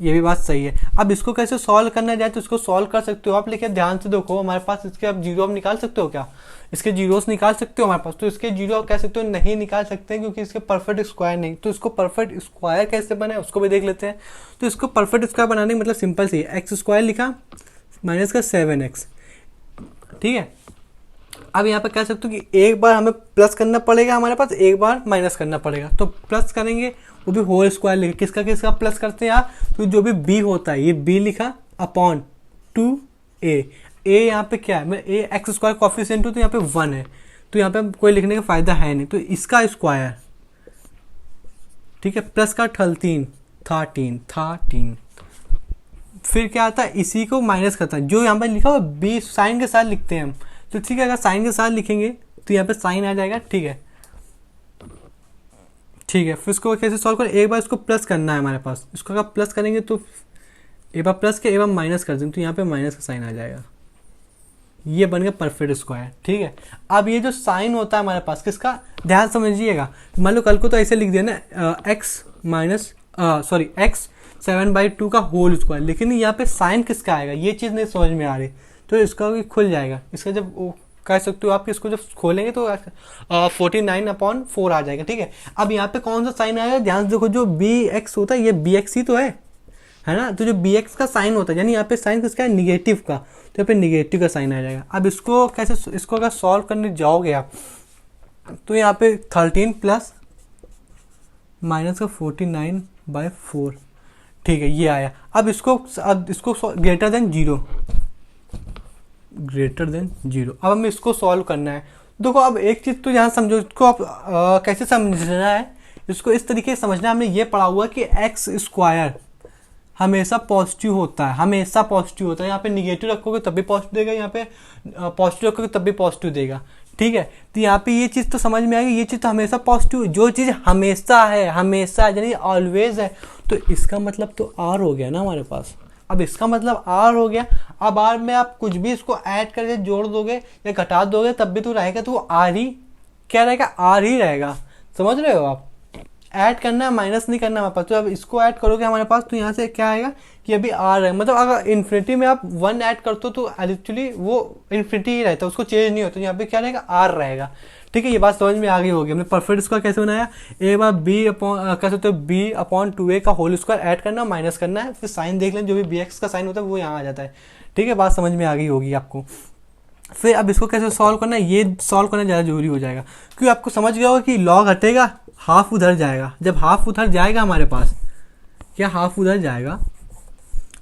ये भी बात सही है। अब इसको कैसे सॉल्व करना जाए, तो इसको सॉल्व कर सकते हो आप, लेकिन ध्यान से देखो हमारे पास इसके आप 0 आप निकाल सकते हो क्या, इसके जीरोस निकाल सकते हो हमारे पास, तो इसके जीरो आप कह सकते हो नहीं निकाल सकते हैं क्योंकि इसके परफेक्ट स्क्वायर नहीं। तो इसको परफेक्ट स्क्वायर कैसे बने उसको भी देख लेते हैं। तो इसको परफेक्ट स्क्वायर बनाने मतलब सिंपल सी है, x² लिखा माइनस का 7x। ठीक है, अब यहाँ पे कह सकते हो कि एक बार हमें प्लस करना पड़ेगा हमारे पास, एक बार माइनस करना पड़ेगा। तो प्लस करेंगे वो भी होल स्क्वायर लिखे, किसका किसका प्लस करते हैं यार, तो जो भी b होता है ये b लिखा अपॉन 2a। a यहाँ पे क्या है, मैं a x² कॉफिशिएंट हूँ तो यहाँ पे 1 है, तो यहाँ पे कोई लिखने का फायदा है नहीं, तो इसका स्क्वायर। ठीक है, प्लस का 13 फिर क्या आता है, इसी को माइनस करता है, जो यहाँ पे लिखा हुआ b साइन के साथ लिखते हैं हम। तो ठीक है, अगर साइन के साथ लिखेंगे तो यहाँ पे साइन आ जाएगा। ठीक है, फिर इसको कैसे सॉल्व करें, एक बार इसको प्लस करना है हमारे पास, इसको अगर प्लस करेंगे तो एक बार प्लस के एक बार माइनस कर देंगे तो यहाँ पे माइनस का साइन आ जाएगा, ये बन गया परफेक्ट स्क्वायर। ठीक है, अब ये जो साइन होता है हमारे पास किसका, ध्यान समझिएगा, मान लो कल को तो ऐसे लिख दिया ना x 7/2 का होल स्क्वायर, लेकिन यहाँ पे साइन किसका आएगा ये चीज़ नहीं समझ में आ रही, तो इसका भी खुल जाएगा। इसका जब कह सकते हो आप इसको जब खोलेंगे तो 49/4 आ जाएगा। ठीक है, अब यहाँ पे कौन सा साइन आएगा, ध्यान से देखो, जो bx होता है ये bx ही तो है ना, तो जो bx का साइन होता है यानी यहाँ पे साइन किसका है, निगेटिव का, तो यहाँ पे निगेटिव का साइन आ जाएगा। अब इसको कैसे, इसको अगर सॉल्व करने जाओगे आप तो यहाँ पे 13 प्लस माइनस का 49/4। ठीक है, ये आया। अब इसको ग्रेटर देन जीरो, अब हमें इसको सॉल्व करना है। देखो अब एक चीज़ तो यहाँ समझो, इसको आप कैसे समझना है, इसको इस तरीके से समझना है, हमने ये पढ़ा हुआ कि x² हमेशा पॉजिटिव होता है, यहाँ पे निगेटिव रखोगे तब भी पॉजिटिव देगा, यहाँ पे पॉजिटिव रखोगे तब भी पॉजिटिव देगा। ठीक है, तो यहाँ पे ये चीज़ तो समझ में आएगी, ये चीज़ तो हमेशा पॉजिटिव, जो चीज़ हमेशा है, हमेशा यानी ऑलवेज है, तो इसका मतलब तो R हो गया ना हमारे पास। अब इसका मतलब R हो गया। अब R में आप कुछ भी इसको ऐड करके जोड़ दोगे या घटा दोगे तब भी तो रहेगा, तो वो R ही क्या रहेगा, R ही रहेगा। समझ रहे हो आप, ऐड करना है माइनस नहीं करना हमारे पास। तो अब इसको ऐड करोगे हमारे पास तो यहाँ से क्या आएगा कि अभी R है, मतलब अगर इन्फिनिटी में आप 1 ऐड करते हो तो एक्चुअली वो इन्फिनिटी ही रहता है, उसको चेंज नहीं होता, यहाँ पे क्या रहेगा, R रहेगा। ठीक है, ये बात समझ में आ गई होगी। हमने परफेक्ट स्क्वायर कैसे बनाया, एक बार कह सकते हो b/2a का होल स्क्वायर ऐड करना, माइनस करना है, फिर साइन देख लें, जो भी bx का साइन होता है वो यहाँ आ जाता है। ठीक है, बात समझ में आ गई होगी आपको। फिर अब इसको कैसे सॉल्व करना है, ये सॉल्व करना ज़्यादा जरूरी हो जाएगा, क्योंकि आपको समझ गया होगा कि लॉग हटेगा, हाफ उधर जाएगा। जब हाफ उधर जाएगा हमारे पास, क्या हाफ उधर जाएगा,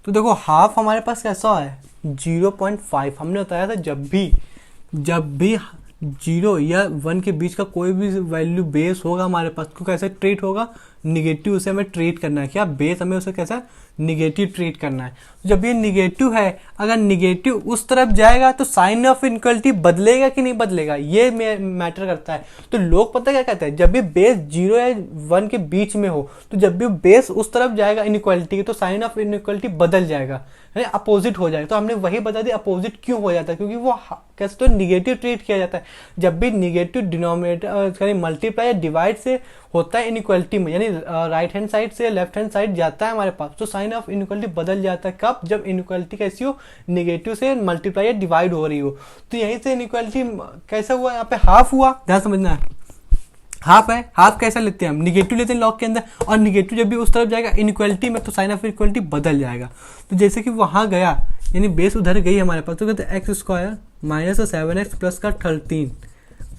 तो देखो हाफ हमारे पास कैसा है 0.5। हमने बताया था जब भी जब भी 0 या 1 के बीच का कोई भी वैल्यू बेस होगा हमारे पास, को कैसे ट्रीट होगा, निगेटिव उसे हमें ट्रीट करना है। क्या बेस हमें उसे कैसा निगेटिव ट्रीट करना है। जब ये निगेटिव है, अगर निगेटिव उस तरफ जाएगा तो साइन ऑफ इनइक्वालिटी बदलेगा कि नहीं बदलेगा, ये मैटर करता है। तो लोग पता क्या कहते हैं, जब भी बेस 0 या 1 के बीच में हो तो जब भी बेस उस तरफ जाएगा इनइक्वालिटी की, तो साइन ऑफ इनइक्वालिटी बदल जाएगा, अपोजिट हो जाएगा। तो हमने वही बता दिया अपोजिट क्यों हो जाता है, क्योंकि वो कैसे तो निगेटिव ट्रीट किया जाता है। जब भी निगेटिव डिनोमिनेटर मल्टीप्लाई या डिवाइड से होता है इनइक्वालिटी में, यानी राइट हैंड साइड से लेफ्ट हैंड साइड जाता है हमारे पास, तो साइन ऑफ इनइक्वालिटी बदल जाता है। कब, जब इनइक्वालिटी कैसी हो, निगेटिव से मल्टीप्लाई या डिवाइड हो रही हो। तो यहीं से इनइक्वालिटी कैसा हुआ, यहाँ पे हाफ हुआ, ध्यान समझना है। हाफ है, हाफ कैसा लेते हैं हम, निगेटिव लेते हैं लॉग के अंदर, और निगेटिव जब भी उस तरफ जाएगा इनइक्वालिटी में, तो साइन ऑफ इक्वालिटी बदल जाएगा। तो जैसे कि वहां गया, यानी बेस उधर गई हमारे पास, तो कहते हैं x square minus 7x plus का 13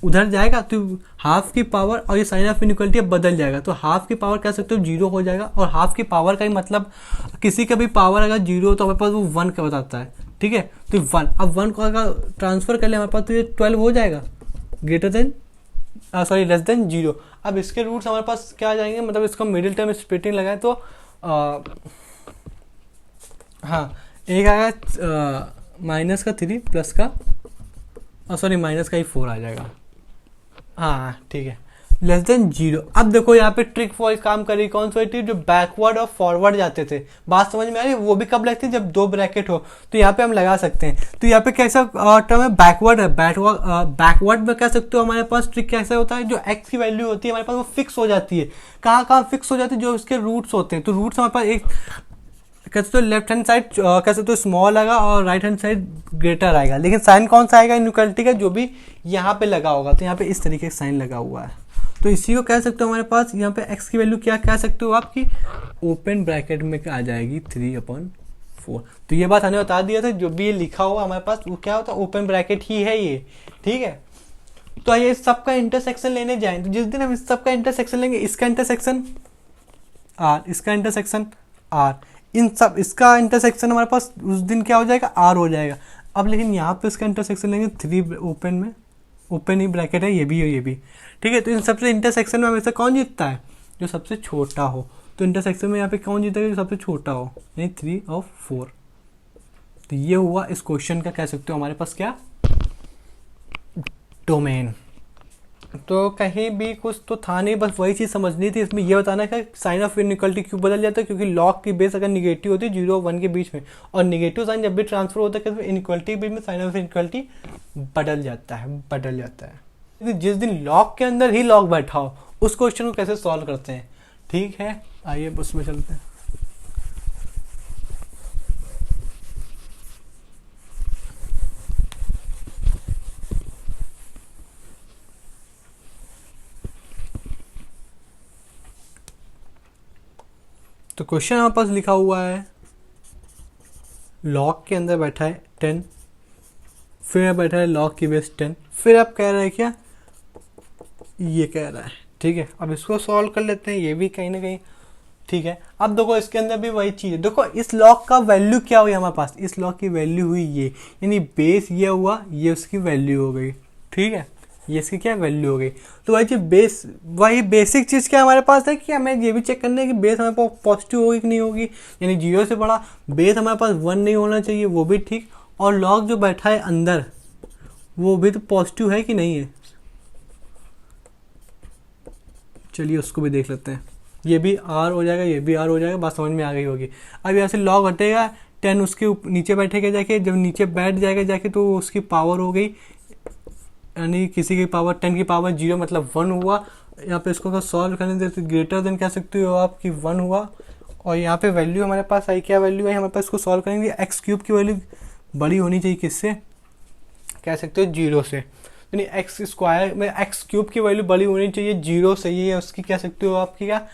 उधर जाएगा, तो हाफ की पावर और ये साइन ऑफ इनइक्वालिटी बदल जाएगा। तो हाफ की पावर कह सकते हो 0 हो जाएगा, और हाफ की पावर का ही मतलब किसी का भी पावर अगर 0 हो तो हमारे पास वो 1 का बताता है, ठीक है। तो 1, अब 1 को अगर ट्रांसफर कर ले हमारे पास, तो ये 12 हो जाएगा, ग्रेटर देन लेस देन 0। अब इसके रूट्स हमारे पास क्या आ जाएंगे, मतलब इसको मिडिल टर्म स्प्लिटिंग लगाए तो हाँ, एक आएगा माइनस का 3 प्लस का माइनस का ही 4 आ जाएगा, हाँ ठीक है, लेस देन 0। अब देखो यहाँ पे ट्रिक फॉर काम करी, कौन सी ट्रिक, जो बैकवर्ड और फॉरवर्ड जाते थे, बात समझ में आ रही है, वो भी कब लगती है, जब 2 ब्रैकेट हो, तो यहाँ पे हम लगा सकते हैं। तो यहाँ पे कैसा टर्म है, बैकवर्ड है, बैकवर्ड में कह सकते हो हमारे पास ट्रिक कैसा होता है, जो एक्स की वैल्यू होती है हमारे पास वो फिक्स हो जाती है। कहाँ कहाँ फिक्स हो जाती है, जो उसके रूट्स होते हैं। तो रूट्स हमारे पास एक कह सकते हो लेफ्ट हैंड साइड कह सकते हो स्मॉल आएगा, और राइट हैंड साइड ग्रेटर आएगा, लेकिन साइन कौन सा आएगा इनइक्वालिटी का, जो भी यहाँ पे लगा होगा। तो यहाँ पे इस तरीके का साइन लगा हुआ है, तो इसी को कह सकते हो हमारे पास यहाँ पे x की वैल्यू क्या कह सकते हो आपकी, ओपन ब्रैकेट में आ जाएगी 3/4। तो ये बात हमने बता दिया था, जो भी ये लिखा हुआ हमारे पास वो क्या होता है, ओपन ब्रैकेट ही है ये, ठीक है। तो आइए इस सब का इंटरसेक्शन लेने जाएं, तो जिस दिन हम इस सब का इंटरसेक्शन लेंगे, इसका इंटरसेक्शन r, इसका इंटरसेक्शन r, इन सब इसका इंटरसेक्शन हमारे पास उस दिन क्या हो जाएगा, r हो जाएगा। अब लेकिन यहाँ पे इसका इंटरसेक्शन लेंगे 3 ओपन में, ओपन ही ब्रैकेट है, ये भी और ये भी, ठीक है। तो इन सबसे इंटरसेक्शन में हमेशा कौन जीतता है, जो सबसे छोटा हो। तो इंटरसेक्शन में यहाँ पे कौन जीतेगा, जो सबसे छोटा हो, यानी 3 और 4। तो ये हुआ इस क्वेश्चन का कह सकते हो हमारे पास क्या, डोमेन। तो कहीं भी कुछ तो था नहीं, बस वही चीज़ समझनी थी। इसमें यह बताना है कि साइन ऑफ इनइक्वालिटी क्यों बदल जाता है, क्योंकि लॉग की बेस अगर निगेटिव होती है 0 और 1 के बीच में, और निगेटिव साइन जब भी ट्रांसफर होता है इनइक्वालिटी के बीच में, साइन ऑफ इनइक्वालिटी बदल जाता है। जिस दिन लॉग के अंदर ही लॉग बैठा हो, उस क्वेश्चन को कैसे सॉल्व करते हैं, ठीक है। आइए उसमें चलते हैं। तो क्वेश्चन हमारे पास लिखा हुआ है, लॉग के अंदर बैठा है 10, फिर बैठा है लॉग की बेस 10, फिर आप कह रहे हैं क्या, ये कह रहा है, ठीक है। अब इसको सॉल्व कर लेते हैं, ये भी कहीं ना कहीं ठीक है। अब देखो इसके अंदर भी वही चीज़ है, देखो इस लॉग का वैल्यू क्या हुई हमारे पास, इस लॉग की वैल्यू हुई ये, यानी बेस ये हुआ, ये उसकी वैल्यू हो गई, ठीक है, ये इसकी क्या वैल्यू हो गई। तो वही चीज बेस, वही बेसिक चीज़ क्या हमारे पास है कि हमें ये भी चेक करना है कि बेस हमारे पास पॉजिटिव होगी कि नहीं होगी, यानी 0 से बड़ा बेस हमारे पास 1 नहीं होना चाहिए, वो भी ठीक। और लॉग जो बैठा है अंदर वो भी तो पॉजिटिव है कि नहीं है, चलिए उसको भी देख लेते हैं। ये भी r हो जाएगा, ये भी r हो जाएगा, बात समझ में आ गई होगी। अब यहाँ से लॉग हटेगा, 10 उसके नीचे बैठेगा जाके, जब नीचे बैठ जाएगा जाके तो उसकी पावर हो गई, यानी किसी की पावर 10 की पावर 0 मतलब 1 हुआ। यहाँ पे इसको अगर सॉल्व करने देते ग्रेटर देन कह सकते हो आप कि 1 हुआ, और यहाँ पे वैल्यू हमारे पास आई, क्या वैल्यू है हमारे पास, इसको सॉल्व करेंगे x³ की वैल्यू बड़ी होनी चाहिए किससे, कह सकते हो 0 से, यानी x² में x³ की वैल्यू बड़ी होनी चाहिए 0 से, ये उसकी कह सकते हो आपकी क्या,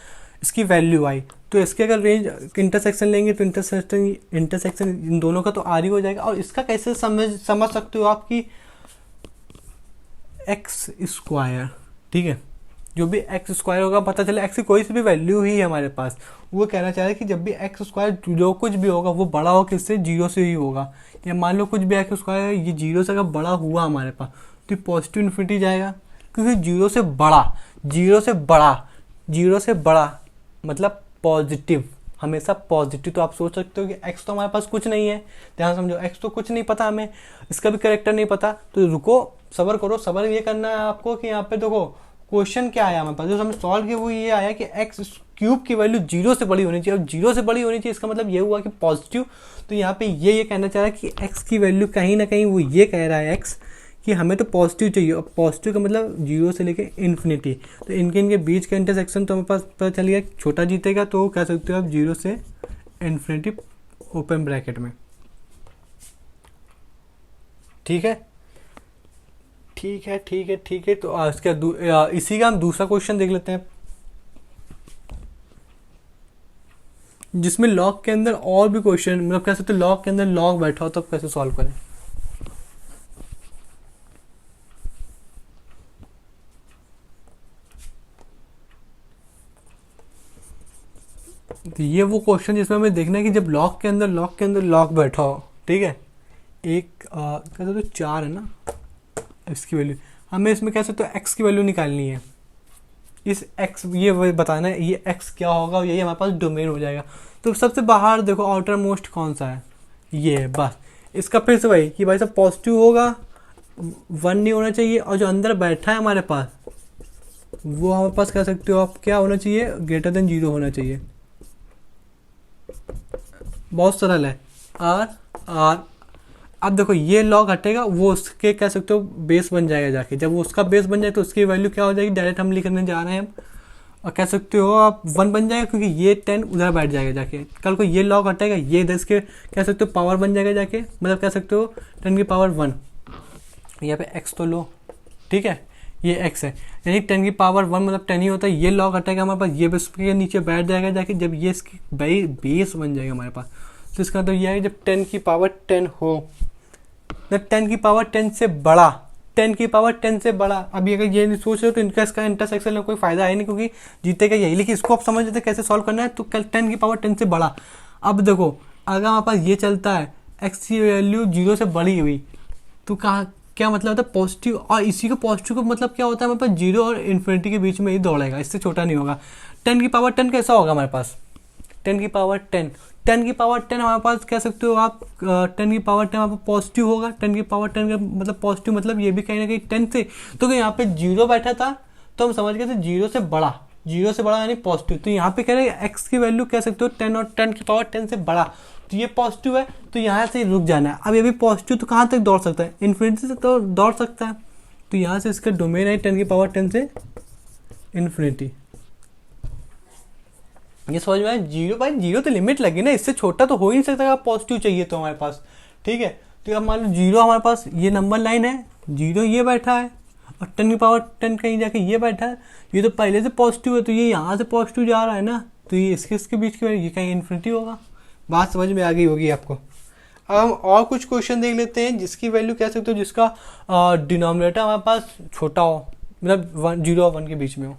इसकी वैल्यू आई। तो इसके अगर रेंज इंटरसेक्शन लेंगे तो इंटरसेक्शन इन दोनों का तो r ही हो जाएगा। और इसका कैसे समझ सकते हो आपकी x², ठीक है, जो भी x² होगा पता चले x की कोई सी भी वैल्यू ही है हमारे पास, वो कहना चाह रहा है कि जब भी x² जो कुछ भी होगा वो बड़ा हो किससे, 0 से ही होगा, या मान लो कुछ भी एक्स स्क्वायर ये जीरो से अगर बड़ा हुआ हमारे पास तो ये पॉजिटिव इन्फिनिटी जाएगा, क्योंकि जीरो से बड़ा, जीरो से बड़ा, जीरो से बड़ा मतलब पॉजिटिव, हमेशा पॉजिटिव। तो आप सोच सकते हो कि एक्स तो हमारे पास कुछ नहीं है, ध्यान समझो, एक्स तो कुछ नहीं पता हमें, इसका भी करेक्टर नहीं पता, तो रुको सबर करो। सबर ये करना है आपको कि यहाँ पे देखो क्वेश्चन क्या आया हमारे पास, जो हमने सॉल्व किया वो ये आया कि एक्स क्यूब की वैल्यू जीरो से बड़ी होनी चाहिए। अब जीरो से बड़ी होनी चाहिए इसका मतलब ये हुआ कि पॉजिटिव। तो यहाँ पे ये कहना चाह रहा है कि एक्स की वैल्यू कहीं ना कहीं वो ये कह रहा है एक्स कि हमें तो पॉजिटिव चाहिए, और पॉजिटिव का मतलब जीरो से लेके इन्फिनिटी। तो इनके बीच का इंटरसेक्शन तो हमारे पास पता चल गया, छोटा जीतेगा, तो कह सकते हो आप जीरो से इन्फिनिटी ओपन ब्रैकेट में। ठीक है, ठीक है, ठीक है, ठीक है। तो इसका इसी का हम दूसरा क्वेश्चन देख लेते हैं, जिसमें लॉग के अंदर और भी क्वेश्चन, मतलब कह सकते लॉग के अंदर लॉग बैठा हो तो आप कैसे सॉल्व करें। तो ये वो क्वेश्चन जिसमें हमें देखना है कि जब लॉग के अंदर लॉग बैठा हो, ठीक है, एक कहते तो 4 है ना इसकी वैल्यू, हमें इसमें कह सकते हो एक्स की वैल्यू निकालनी है। इस एक्स ये बताना है ये एक्स क्या होगा, यही हमारे पास डोमेन हो जाएगा। तो सबसे बाहर देखो आउटर मोस्ट कौन सा है, ये है बस। इसका फिर से वही कि भाई साहब पॉजिटिव होगा, 1 नहीं होना चाहिए, और जो अंदर बैठा है हमारे पास वो हमारे पास कह सकते हो आप क्या होना चाहिए, ग्रेटर देन 0 होना चाहिए। बहुत सरल है, आर आर। अब देखो ये लॉग हटेगा, वो उसके कह सकते हो बेस बन जाएगा जाके, जब वो उसका बेस बन जाए तो उसकी वैल्यू क्या हो जाएगी, डायरेक्ट हम लिखने जा रहे हैं, और कह सकते हो आप 1 बन जाएगा, क्योंकि ये 10 उधर बैठ जाएगा जाके। कल को ये लॉग हटेगा, ये 10 के कह सकते हो पावर बन जाएगा जाके, मतलब कह सकते हो 10 की पावर 1। यहाँ पे x तो लो, ठीक है, ये x है, यानी 10 की पावर 1 मतलब 10 ही होता है। ये लॉग हटेगा हमारे पास, ये बस के नीचे बैठ जाएगा जाके, जब ये इसकी बेस बन जाएगा हमारे पास। तो इसका मतलब यह है जब 10 की पावर 10 हो, जब 10 की पावर 10 से बड़ा, 10 की पावर 10 से बड़ा। अभी अगर ये नहीं सोच रहे हो तो इनका इसका इंटरसेक्शन में कोई फायदा है नहीं, क्योंकि जीतेगा यही। लेकिन इसको आप समझ लेते कैसे सॉल्व करना है। तो कल 10 की पावर 10 से बड़ा, अब देखो अगर हमारे पास ये चलता है एक्स की वैल्यू 0 से बड़ी हुई, तो कहाँ क्या मतलब होता है पॉजिटिव, और इसी को पॉजिटिव का मतलब क्या होता है हमारे पास 0 और इन्फिनिटी के बीच में ही दौड़ेगा, इससे छोटा नहीं होगा। 10 की पावर 10 कैसा होगा हमारे पास, 10 की पावर 10, 10 की पावर 10 हमारे पास कह सकते हो आप 10 की पावर 10 हमारे पास पॉजिटिव होगा। 10 की पावर 10 का मतलब पॉजिटिव मतलब ये भी कहीं ना कहीं 10 से, तो यहाँ पे 0 बैठा था तो हम समझ गए थे 0 से बड़ा, 0 से बड़ा यानी पॉजिटिव। तो यहाँ पे कह रहे हैं एक्स की वैल्यू कह सकते हो 10 और 10 की पावर 10 से बड़ा, तो ये पॉजिटिव है, तो यहाँ से रुक जाना है। अब ये भी पॉजिटिव तो कहाँ तक दौड़ सकता है, इन्फिनिटी से तो दौड़ सकता है। तो यहाँ से इसका डोमेन है 10 की पावर 10 से इन्फिनिटी। ये समझ में आया, 0 भाई 0 तो लिमिट लगी ना, इससे छोटा तो हो ही नहीं सकता। आप पॉजिटिव चाहिए तो हमारे पास, ठीक है। तो अब मान लो 0 हमारे पास ये नंबर लाइन है, 0 ये बैठा है, और 10 की पावर 10 कहीं जाके ये बैठा है, ये तो पहले से पॉजिटिव है, तो ये यहाँ से पॉजिटिव जा रहा है ना, तो ये इसके बीच की ये कहीं इन्फिनिटी होगा। बात समझ में आ गई होगी आपको। अब हम और कुछ क्वेश्चन देख लेते हैं जिसकी वैल्यू कह सकते हो जिसका डिनोमिनेटर हमारे पास छोटा हो, मतलब 0 और 1 के बीच में हो।